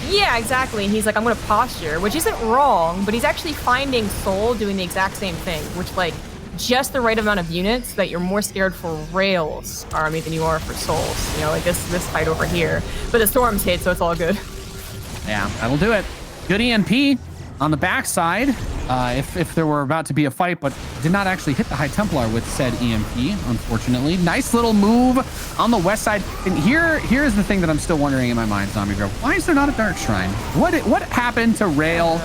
Yeah, exactly. And he's like, I'm going to posture, which isn't wrong, but he's actually finding souL doing the exact same thing, which like just the right amount of units that you're more scared for Rail's army than you are for souL's. You know, like this fight over here. But the storms hit, so it's all good. Yeah, that'll do it. Good EMP on the backside. If there were about to be a fight, but did not actually hit the High Templar with said EMP, unfortunately. Nice little move on the west side. And here's the thing that I'm still wondering in my mind, Zombie Girl. Why is there not a Dark Shrine? What happened to Rail?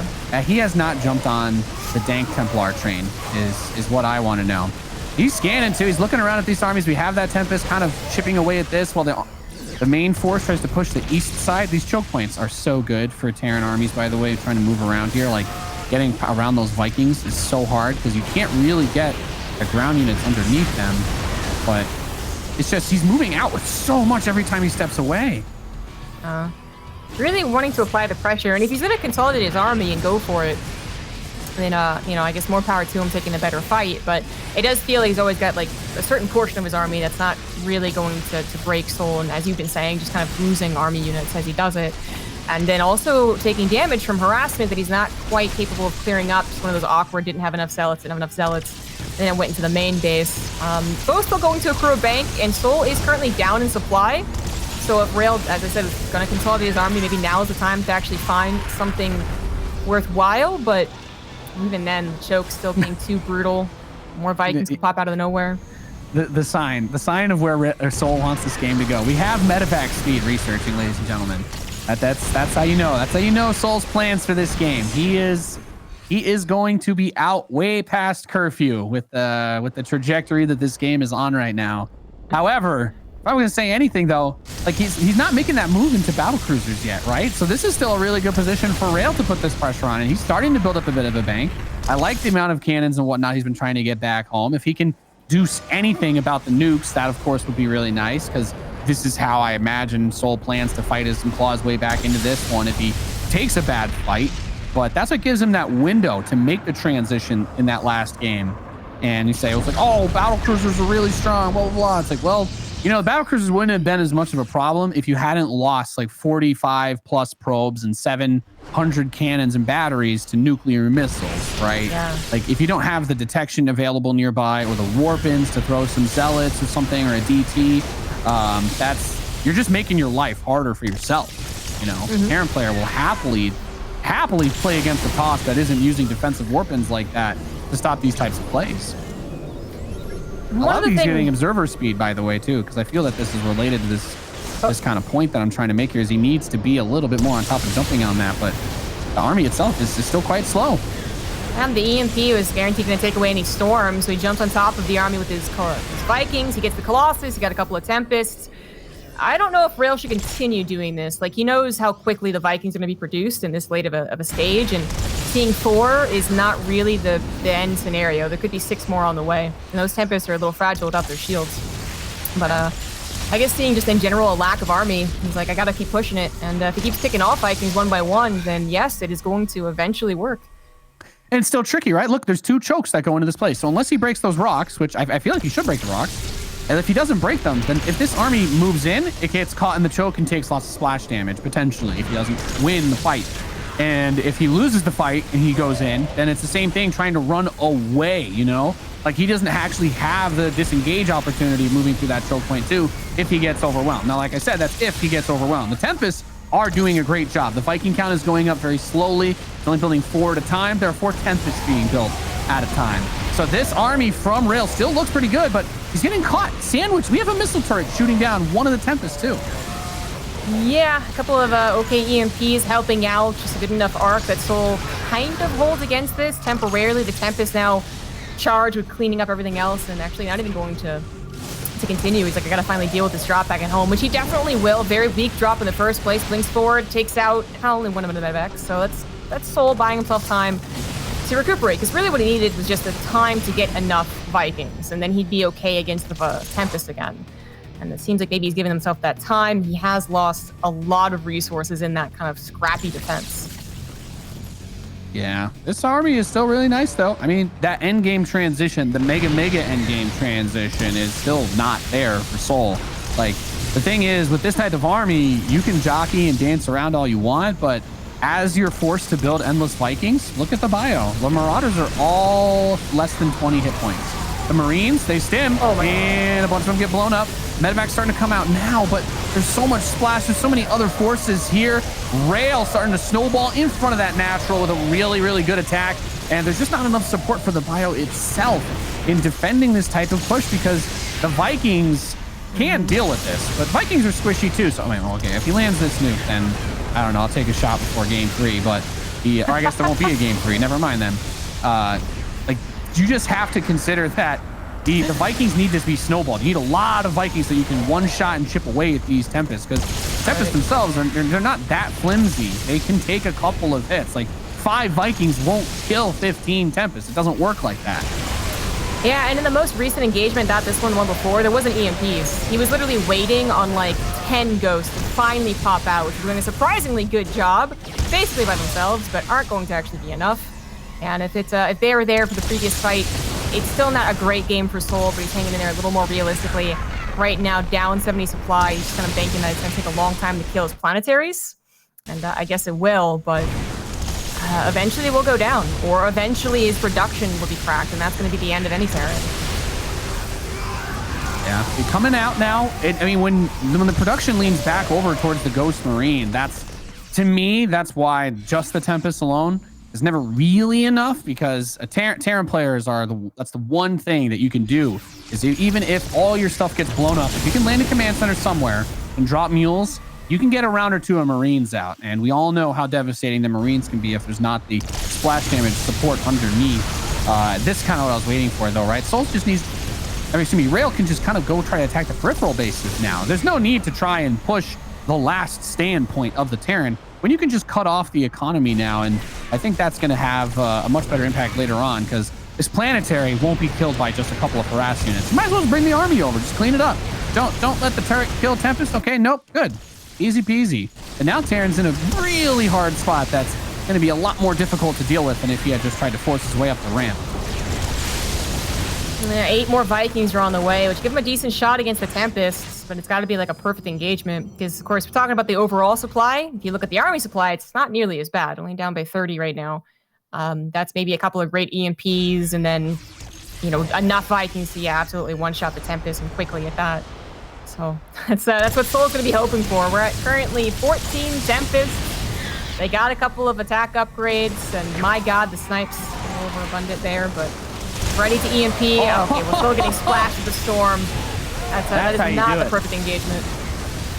He has not jumped on the dank Templar train is what I want to know. He's scanning too. He's looking around at these armies. We have that Tempest kind of chipping away at this while the main force tries to push the east side. These choke points are so good for Terran armies, by the way, trying to move around here. Like, getting around those Vikings is so hard because you can't really get the ground units underneath them. But it's just he's moving out with so much every time he steps away. Really wanting to apply the pressure. And if he's going to consolidate his army and go for it, then, you know, I guess more power to him taking a better fight. But it does feel like he's always got, like, a certain portion of his army that's not really going to break souL. And as you've been saying, just kind of losing army units as he does it. And then also taking damage from harassment that he's not quite capable of clearing up. Just one of those awkward, didn't have enough zealots, Then it went into the main base. Both still going to accrue a bank, and souL is currently down in supply. So if Rail, as I said, is going to consolidate his army, maybe now is the time to actually find something worthwhile. But even then, the choke still being too brutal. More Vikings can pop out of nowhere. The sign of where souL wants this game to go. We have medevac speed researching, ladies and gentlemen. That's how you know. That's how you know souL's plans for this game. He is going to be out way past curfew with the trajectory that this game is on right now. However, if I was gonna say anything though, like he's not making that move into battle cruisers yet, right? So this is still a really good position for Rail to put this pressure on, and he's starting to build up a bit of a bank. I like the amount of cannons and whatnot he's been trying to get back home. If he can do anything about the nukes, that of course would be really nice, because this is how I imagine souL plans to fight his claws way back into this one if he takes a bad fight. But that's what gives him that window to make the transition in that last game. And you say, it was like, oh, battle cruisers are really strong, blah, blah, blah. It's like, well, you know, the battle cruisers wouldn't have been as much of a problem if you hadn't lost like 45 plus probes and 700 cannons and batteries to nuclear missiles, right? Yeah. Like if you don't have the detection available nearby or the warp-ins to throw some zealots or something or a DT, you're just making your life harder for yourself. You know, Terran player will happily play against a toss that isn't using defensive warp-ins like that to stop these types of plays. I love he's getting observer speed, by the way, too, because I feel that this is related to this kind of point that I'm trying to make here, is he needs to be a little bit more on top of jumping on that, but the army itself is still quite slow. And the EMP was guaranteed going to take away any storms, so he jumps on top of the army with his Vikings. He gets the Colossus. He got a couple of Tempests. I don't know if Rail should continue doing this. Like, he knows how quickly the Vikings are going to be produced in this late of a stage, and seeing 4 is not really the end scenario. There could be 6 more on the way, and those Tempests are a little fragile without their shields. But I guess seeing just in general a lack of army, he's like, I got to keep pushing it. And if he keeps picking off Vikings one by one, then yes, it is going to eventually work. And it's still tricky, right? Look, there's 2 chokes that go into this place. So unless he breaks those rocks, which I feel like he should break the rocks, and if he doesn't break them, then if this army moves in, it gets caught in the choke and takes lots of splash damage, potentially, if he doesn't win the fight. And if he loses the fight and he goes in, then it's the same thing, trying to run away, you know? Like, he doesn't actually have the disengage opportunity moving through that choke point, too, if he gets overwhelmed. Now, like I said, that's if he gets overwhelmed. The Tempests are doing a great job. The Viking count is going up very slowly. It's only building 4 at a time. There are 4 Tempests being built at a time. So this army from Rail still looks pretty good, but he's getting caught. Sandwich. We have a missile turret shooting down one of the Tempests, too. Yeah, a couple of okay EMPs helping out. Just a good enough arc that souL kind of holds against this temporarily. The Tempest now charged with cleaning up everything else and actually not even going to continue. He's like, I gotta finally deal with this drop back at home, which he definitely will. Very weak drop in the first place. Blinks forward, takes out only one of them in the back. So that's souL buying himself time to recuperate, because really what he needed was just the time to get enough Vikings, and then he'd be okay against the Tempest again. And it seems like maybe he's giving himself that time. He has lost a lot of resources in that kind of scrappy defense. Yeah, this army is still really nice, though. I mean, that endgame transition, the mega endgame transition is still not there for souL. Like, the thing is, with this type of army, you can jockey and dance around all you want, but as you're forced to build endless Vikings, look at the bio. The Marauders are all less than 20 hit points. The Marines, they stim, and a bunch of them get blown up. Medevac's starting to come out now, but there's so much splash. There's so many other forces here. Rail starting to snowball in front of that natural with a really good attack. And there's just not enough support for the bio itself in defending this type of push because the Vikings can deal with this. But Vikings are squishy too. So, I mean, okay, if he lands this nuke, then I don't know. I'll take a shot before game 3. But or I guess there won't be a game 3. Never mind then. Like, you just have to consider that the Vikings need to be snowballed. You need a lot of Vikings so you can one-shot and chip away at these Tempests, because Tempests themselves, they're not that flimsy. They can take a couple of hits. Like, 5 Vikings won't kill 15 Tempests. It doesn't work like that. Yeah, and in the most recent engagement that this one won before, there wasn't EMPs. He was literally waiting on like 10 ghosts to finally pop out, which is doing a surprisingly good job, basically by themselves, but aren't going to actually be enough. And if they were there for the previous fight, it's still not a great game for souL, but he's hanging in there a little more realistically. Right now, down 70 supply. He's just kind of banking that it's going to take a long time to kill his planetaries. And I guess it will, but eventually it will go down. Or eventually his production will be cracked, and that's going to be the end of any Terran. Yeah, you're coming out now. I mean, when the production leans back over towards the Ghost Marine, to me, that's why just the Tempest alone is never really enough, because Terran players that's the one thing that you can do is even if all your stuff gets blown up, if you can land a command center somewhere and drop mules, you can get a round or two of Marines out. And we all know how devastating the Marines can be if there's not the splash damage support underneath. This kind of what I was waiting for, though, right? souL just needs, Rail can just kind of go try to attack the peripheral bases now. There's no need to try and push the last stand point of the Terran when you can just cut off the economy now. And I think that's going to have a much better impact later on, because this planetary won't be killed by just a couple of harass units. You might as well just bring the army over. Just clean it up. Don't let the turret kill Tempest. Okay, nope, good. Easy peasy. And now Terran's in a really hard spot that's going to be a lot more difficult to deal with than if he had just tried to force his way up the ramp. And 8 more Vikings are on the way, which give him a decent shot against the Tempests, but it's got to be like a perfect engagement, because, of course, we're talking about the overall supply. If you look at the army supply, it's not nearly as bad, only down by 30 right now. That's maybe a couple of great EMPs, and then, enough Vikings to, absolutely one-shot the Tempest, and quickly at that. So that's what souL's going to be hoping for. We're at currently 14 Tempests. They got a couple of attack upgrades, and my god, the snipes a little overabundant there, but ready to EMP. Okay, we're still getting splashed with the storm. That is not the perfect engagement.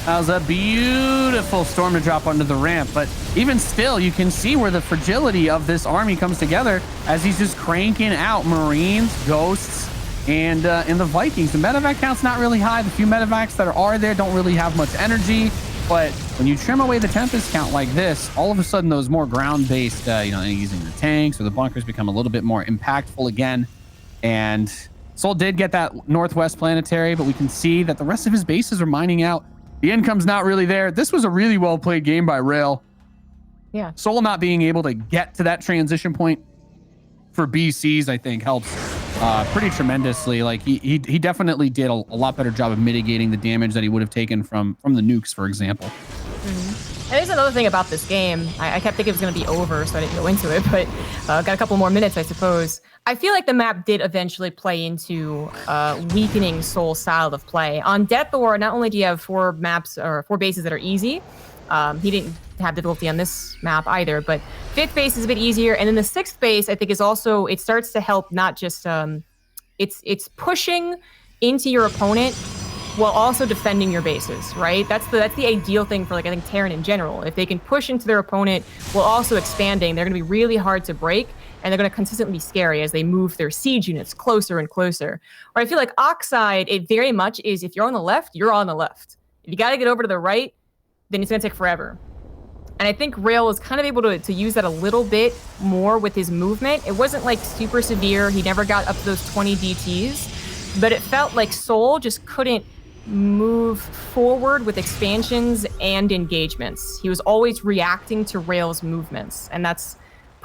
That was a beautiful storm to drop under the ramp, but even still, you can see where the fragility of this army comes together as he's just cranking out Marines, Ghosts, and the Vikings. The medevac count's not really high. The few medevacs that are there don't really have much energy, but when you trim away the Tempest count like this, all of a sudden those more ground-based, using the tanks or the bunkers become a little bit more impactful again. And souL did get that northwest planetary, but we can see that the rest of his bases are mining out. The income's not really there. This was a really well-played game by Rail. Yeah. souL not being able to get to that transition point for BCs, I think, helps pretty tremendously. Like, he definitely did a lot better job of mitigating the damage that he would have taken from the nukes, for example. And there's another thing about this game. I kept thinking it was going to be over, so I didn't go into it, but got a couple more minutes, I suppose. I feel like the map did eventually play into weakening souL's style of play. On Death Or, not only do you have 4 bases that are easy, he didn't have difficulty on this map either, but 5th base is a bit easier, and then the 6th base, I think, is also, it starts to help not just, it's pushing into your opponent while also defending your bases, right? That's the ideal thing for, like, I think, Terran in general. If they can push into their opponent while also expanding, they're going to be really hard to break, and they're going to consistently be scary as they move their siege units closer and closer. Or I feel like Oxide, it very much is, if you're on the left, you're on the left. If you got to get over to the right, then it's going to take forever. And I think Rail was kind of able to use that a little bit more with his movement. It wasn't, like, super severe. He never got up to those 20 DTs, but it felt like souL just couldn't move forward with expansions and engagements. He was always reacting to Rail's movements, and that's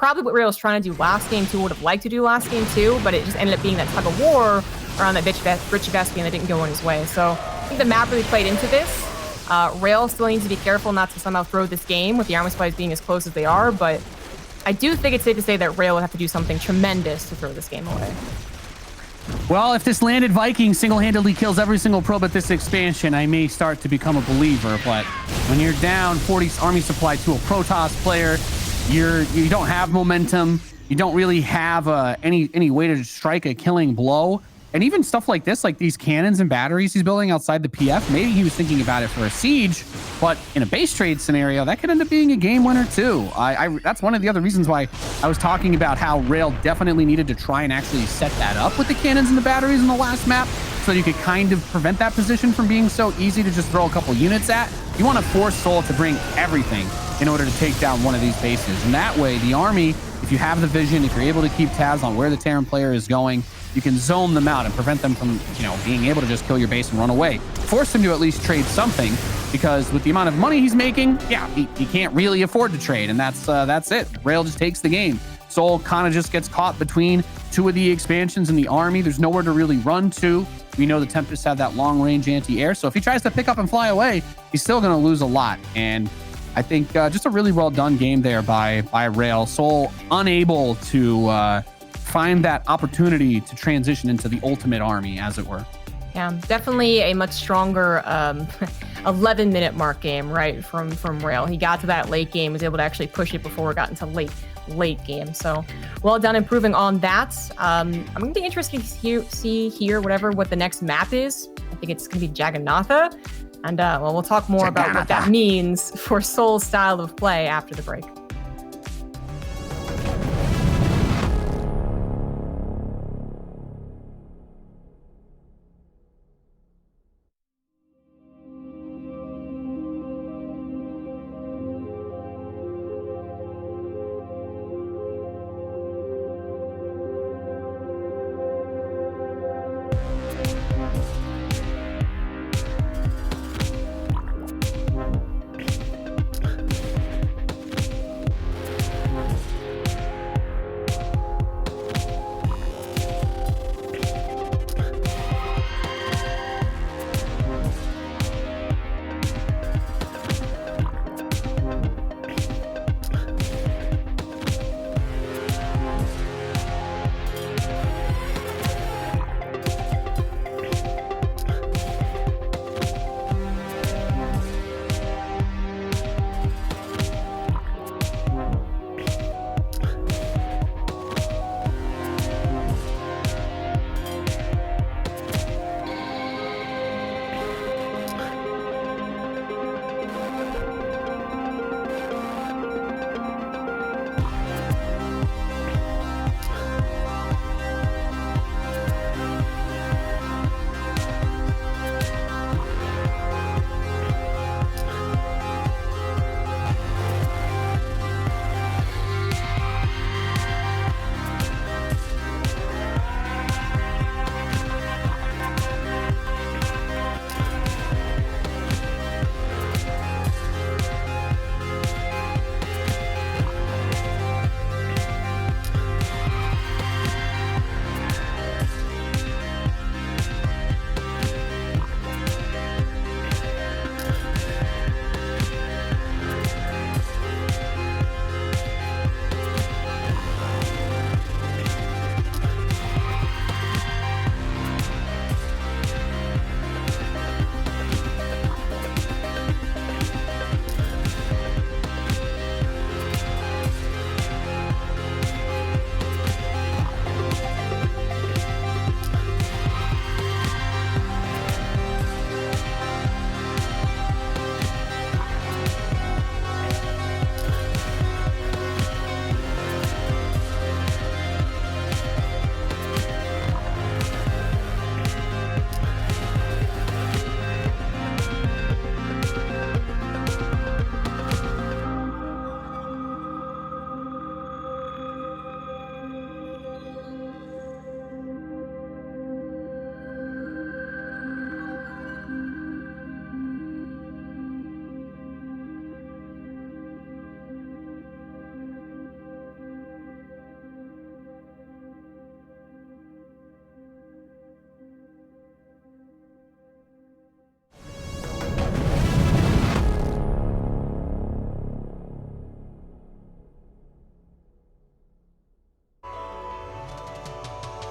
probably what Rail was trying to do last game too, would have liked to do last game too, but it just ended up being that tug of war around that Richie Vespian that didn't go in his way. So I think the map really played into this. Rail still needs to be careful not to somehow throw this game with the army supplies being as close as they are, but I do think it's safe to say that Rail would have to do something tremendous to throw this game away. Well, if this landed Viking single-handedly kills every single probe at this expansion, I may start to become a believer. But when you're down 40 army supply to a Protoss player, you don't have momentum. You don't really have any way to strike a killing blow. And even stuff like this, like these cannons and batteries he's building outside the PF, maybe he was thinking about it for a siege, but in a base trade scenario, that could end up being a game winner too. That's one of the other reasons why I was talking about how Rail definitely needed to try and actually set that up with the cannons and the batteries in the last map, so you could kind of prevent that position from being so easy to just throw a couple units at. You want to force souL to bring everything in order to take down one of these bases. And that way, the army, if you have the vision, if you're able to keep tabs on where the Terran player is going, you can zone them out and prevent them from, being able to just kill your base and run away. Force him to at least trade something, because with the amount of money he's making, yeah, he can't really afford to trade, and that's it. Rail just takes the game. souL kind of just gets caught between two of the expansions in the army. There's nowhere to really run to. We know the Tempests have that long-range anti-air, so if he tries to pick up and fly away, he's still going to lose a lot. And I think just a really well-done game there by Rail. souL unable to find that opportunity to transition into the ultimate army, as it were. Yeah, definitely a much stronger 11-minute mark game, right, from Rail. He got to that late game, was able to actually push it before it got into late game. So well done improving on that. I'm going to be interested to see here what the next map is. I think it's going to be Jagannatha. And we'll talk more about what that means for souL's style of play after the break.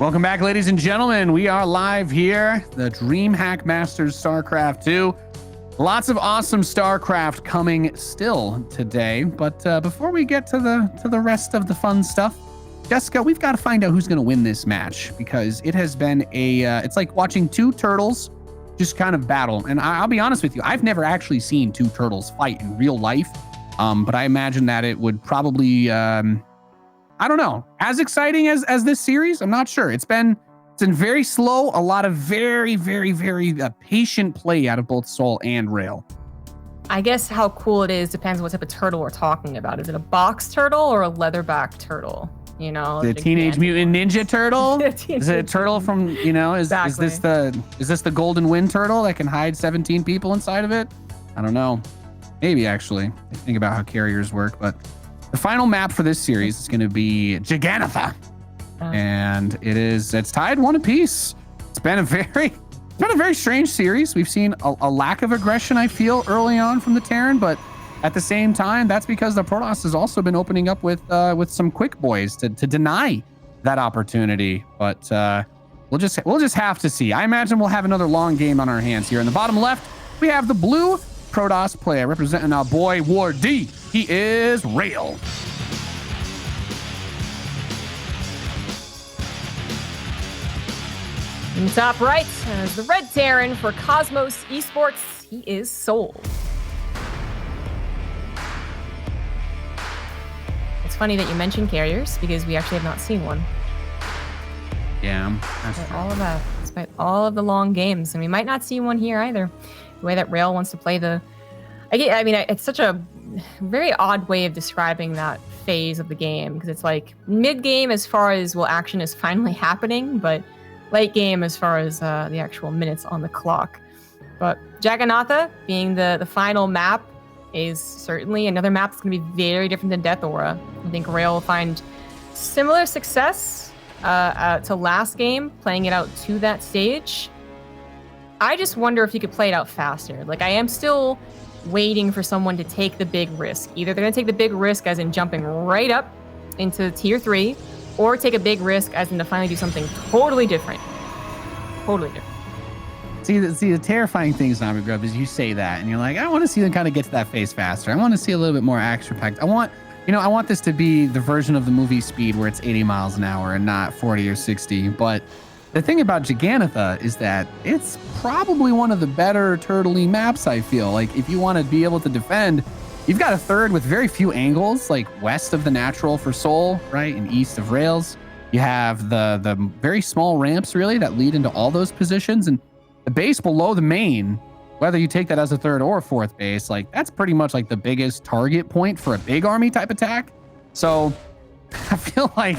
Welcome back, ladies and gentlemen. We are live here, the DreamHack Masters StarCraft 2. Lots of awesome StarCraft coming still today, but before we get to the rest of the fun stuff, Jessica, we've got to find out who's going to win this match, because it has been it's like watching two turtles just kind of battle. And I'll be honest with you, I've never actually seen two turtles fight in real life, but I imagine that it would probably I don't know, as exciting as this series. I'm not sure. It's been very slow. A lot of very patient play out of both souL and rail. I guess how cool it is depends on what type of turtle we're talking about. Is it a box turtle or a leatherback turtle? You know, the Teenage Mutant Ninja Turtle. Is it a turtle from, you know, is this the Golden Wind turtle that can hide 17 people inside of it? I don't know. Maybe, actually. I think about how carriers work, but the final map for this series is going to be Jegannatha, and it's tied 1 apiece. It's been a very strange series. We've seen a lack of aggression, I feel, early on from the Terran, but at the same time, that's because the Protoss has also been opening up with some quick boys to deny that opportunity. But we'll just have to see. I imagine we'll have another long game on our hands here. In the bottom left, we have the blue Protoss player representing our boy War D. He is rail. In the top right, as the red Terran for Cosmos Esports, he is souL. It's funny that you mentioned carriers, because we actually have not seen one. Yeah, that's true. All of that, despite all of the long games, and we might not see one here either. The way that rail wants to play it's such a very odd way of describing that phase of the game, because it's like mid-game as far as, well, action is finally happening, but late game as far as the actual minutes on the clock. But Jegannatha being the final map is certainly another map that's going to be very different than Death Aura. I think rail will find similar success to last game, playing it out to that stage. I just wonder if you could play it out faster. Like, I am still waiting for someone to take the big risk. Either they're going to take the big risk as in jumping right up into tier 3, or take a big risk as in to finally do something totally different. Totally different. See, the terrifying thing, Zombie Grub, is you say that and you're like, I want to see them kind of get to that phase faster. I want to see a little bit more action-packed. I want this to be the version of the movie Speed where it's 80 miles an hour and not 40 or 60. But the thing about Jegannatha is that it's probably one of the better turtley maps, I feel. Like, if you want to be able to defend, you've got a third with very few angles, like west of the natural for souL, right, and east of rails. You have the very small ramps, really, that lead into all those positions. And the base below the main, whether you take that as a third or fourth base, like, that's pretty much like the biggest target point for a big army type attack. So I feel like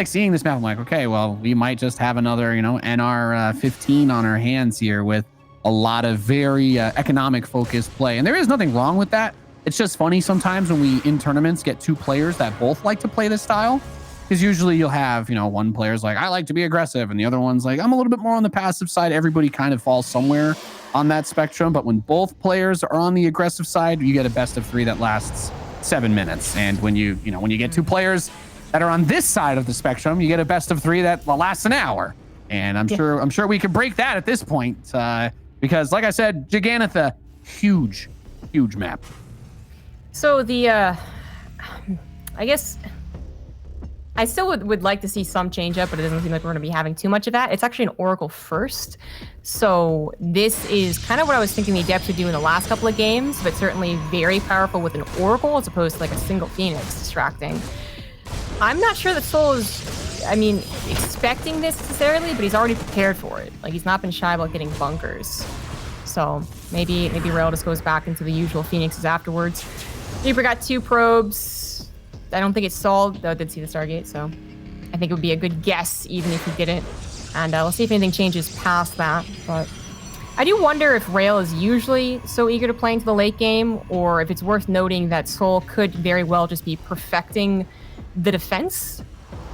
seeing this map, I'm like, okay, well, we might just have another, NR 15 on our hands here with a lot of very economic focused play. And there is nothing wrong with that. It's just funny sometimes when we in tournaments get two players that both like to play this style, because usually you'll have, one player's like, I like to be aggressive, and the other one's like, I'm a little bit more on the passive side. Everybody kind of falls somewhere on that spectrum. But when both players are on the aggressive side, you get a best of 3 that lasts 7 minutes. And when you get two players that are on this side of the spectrum, you get a best of 3 that lasts an hour. And I'm sure we could break that at this point, because, like I said, Jegannatha, huge map. So I guess I still would like to see some change up, but it doesn't seem like we're going to be having too much of that. It's actually an Oracle first. So this is kind of what I was thinking the Adepts would do in the last couple of games, but certainly very powerful with an Oracle as opposed to like a single Phoenix distracting. I'm not sure that souL is, expecting this necessarily, but he's already prepared for it. Like, he's not been shy about getting bunkers. So maybe rail just goes back into the usual Phoenixes afterwards. Reaper got 2 probes. I don't think it's souL, though I did see the Stargate, so I think it would be a good guess even if he didn't. And we'll see if anything changes past that. But I do wonder if rail is usually so eager to play into the late game, or if it's worth noting that souL could very well just be perfecting the defense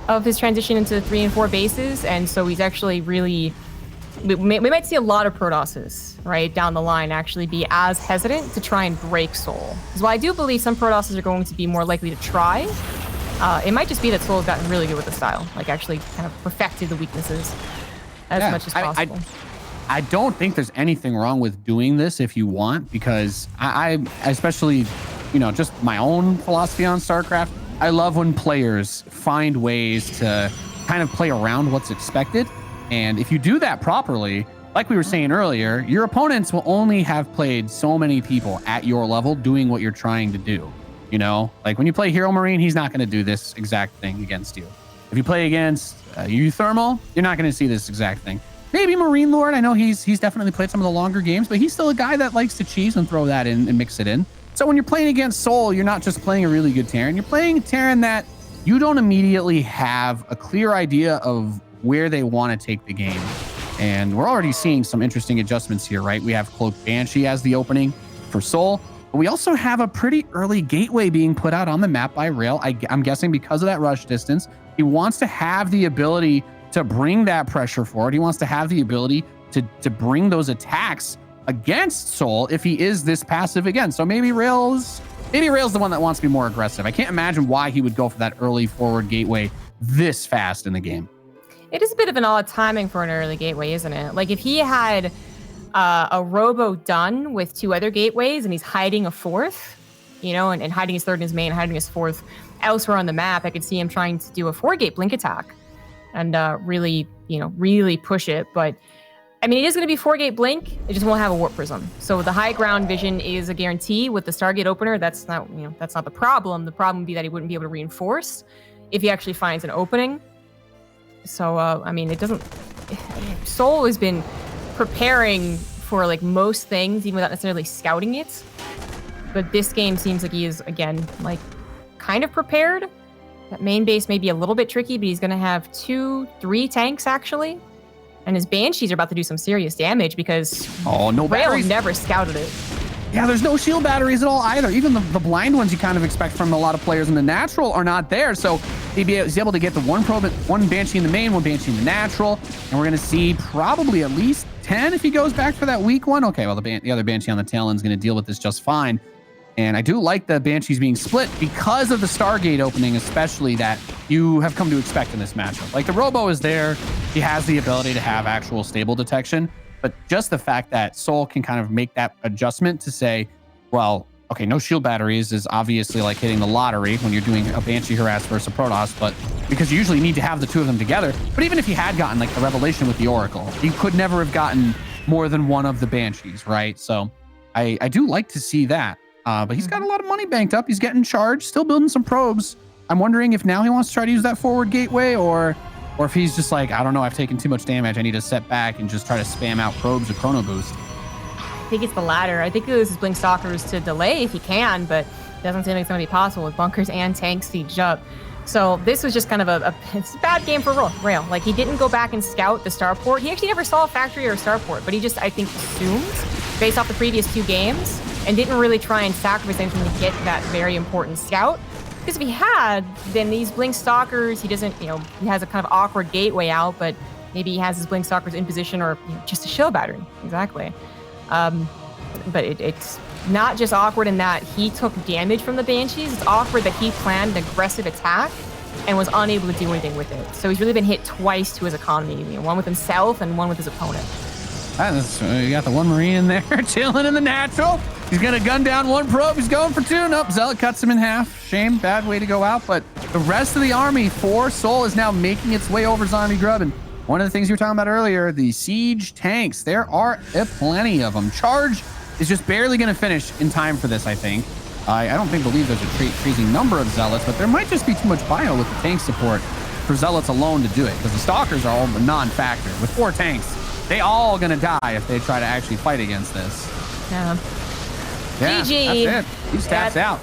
of his transition into 3 and 4 bases, and so he's actually really, we might see a lot of Protosses right down the line actually be as hesitant to try and break souL. Because while I do believe some Protosses are going to be more likely to try, It might just be that souL's gotten really good with the style, like actually kind of perfected the weaknesses as much as possible. I don't think there's anything wrong with doing this if you want, because I especially, you know, just my own philosophy on StarCraft, I love when players find ways to kind of play around what's expected. And if you do that properly, like we were saying earlier, your opponents will only have played so many people at your level doing what you're trying to do. You know, like when you play Hero Marine, he's not going to do this exact thing against you. If you play against Thermal, you're not going to see this exact thing. Maybe Marine Lord. I know he's definitely played some of the longer games, but he's still a guy that likes to cheese and throw that in and mix it in. So when you're playing against souL, you're not just playing a really good Terran. You're playing a Terran that you don't immediately have a clear idea of where they want to take the game. And we're already seeing some interesting adjustments here, right? We have Cloak Banshee as the opening for souL. But we also have a pretty early gateway being put out on the map by Rail. I'm guessing because of that rush distance. He wants to have the ability to bring that pressure forward. He wants to have the ability to bring those attacks against souL if he is this passive again. So maybe Rail's the one that wants to be more aggressive. I can't imagine why he would go for that early forward gateway this fast in the game. It is a bit of an odd timing for an early gateway, isn't it? Like if he had a robo done with 2 other gateways and he's hiding a 4th, you know, and hiding his 3rd in his main, hiding his 4th elsewhere on the map, I could see him trying to do a 4-gate blink attack and really push it. But I mean, it is going to be 4-gate blink. It just won't have a warp prism. So the high ground vision is a guarantee with the Stargate opener. That's not the problem. The problem would be that he wouldn't be able to reinforce if he actually finds an opening. So I mean, it doesn't. souL has been preparing for like most things, even without necessarily scouting it. But this game seems like he is again like kind of prepared. That main base may be a little bit tricky, but he's going to have 2-3 tanks actually. And his Banshees are about to do some serious damage because Rail never scouted it. Yeah, there's no shield batteries at all either. Even the blind ones you kind of expect from a lot of players in the natural are not there. So he's able to get the one Banshee in the main, 1 Banshee in the natural. And we're going to see probably at least 10 if he goes back for that weak one. Okay, well, the other Banshee on the tail end is going to deal with this just fine. And I do like the Banshees being split because of the Stargate opening, especially that you have come to expect in this matchup. Like the Robo is there. He has the ability to have actual stable detection. But just the fact that souL can kind of make that adjustment to say, well, okay, no shield batteries is obviously like hitting the lottery when you're doing a Banshee harass versus a Protoss, but because you usually need to have the 2 of them together. But even if he had gotten like the Revelation with the Oracle, he could never have gotten more than 1 of the Banshees, right? So I do like to see that. But he's got a lot of money banked up. He's getting charged, still building some probes. I'm wondering if now he wants to try to use that forward gateway or if he's just like, I don't know, I've taken too much damage. I need to set back and just try to spam out probes or chrono boost. I think it's the latter. I think he uses Blink Stalkers to delay if he can, but it doesn't seem like it's going to be possible with bunkers and tanks sieged up. So this was just kind of it's a bad game for Rail. Like he didn't go back and scout the starport. He actually never saw a factory or a starport, but he just, I think, assumed based off the previous 2 games and didn't really try and sacrifice anything to get that very important scout. Because if he had, then these Blink Stalkers, he doesn't, he has a kind of awkward gateway out, but maybe he has his Blink Stalkers in position or just a shield battery. Exactly. But it's not just awkward in that he took damage from the Banshees. It's awkward that he planned an aggressive attack and was unable to do anything with it. So he's really been hit twice to his economy, one with himself and one with his opponent. You got the 1 Marine in there chilling in the natural. He's going to gun down 1 probe. He's going for 2. Nope, Zealot cuts him in half. Shame, bad way to go out. But the rest of the army for souL is now making its way over Zombie Grub. And one of the things you were talking about earlier, the siege tanks, there are plenty of them. Charge is just barely going to finish in time for this, I think. I don't believe there's a crazy number of Zealots, but there might just be too much bio with the tank support for Zealots alone to do it, because the Stalkers are all non-factor. With 4 tanks, they all going to die if they try to actually fight against this. Yeah. Yeah, GG. that's it. He stats out.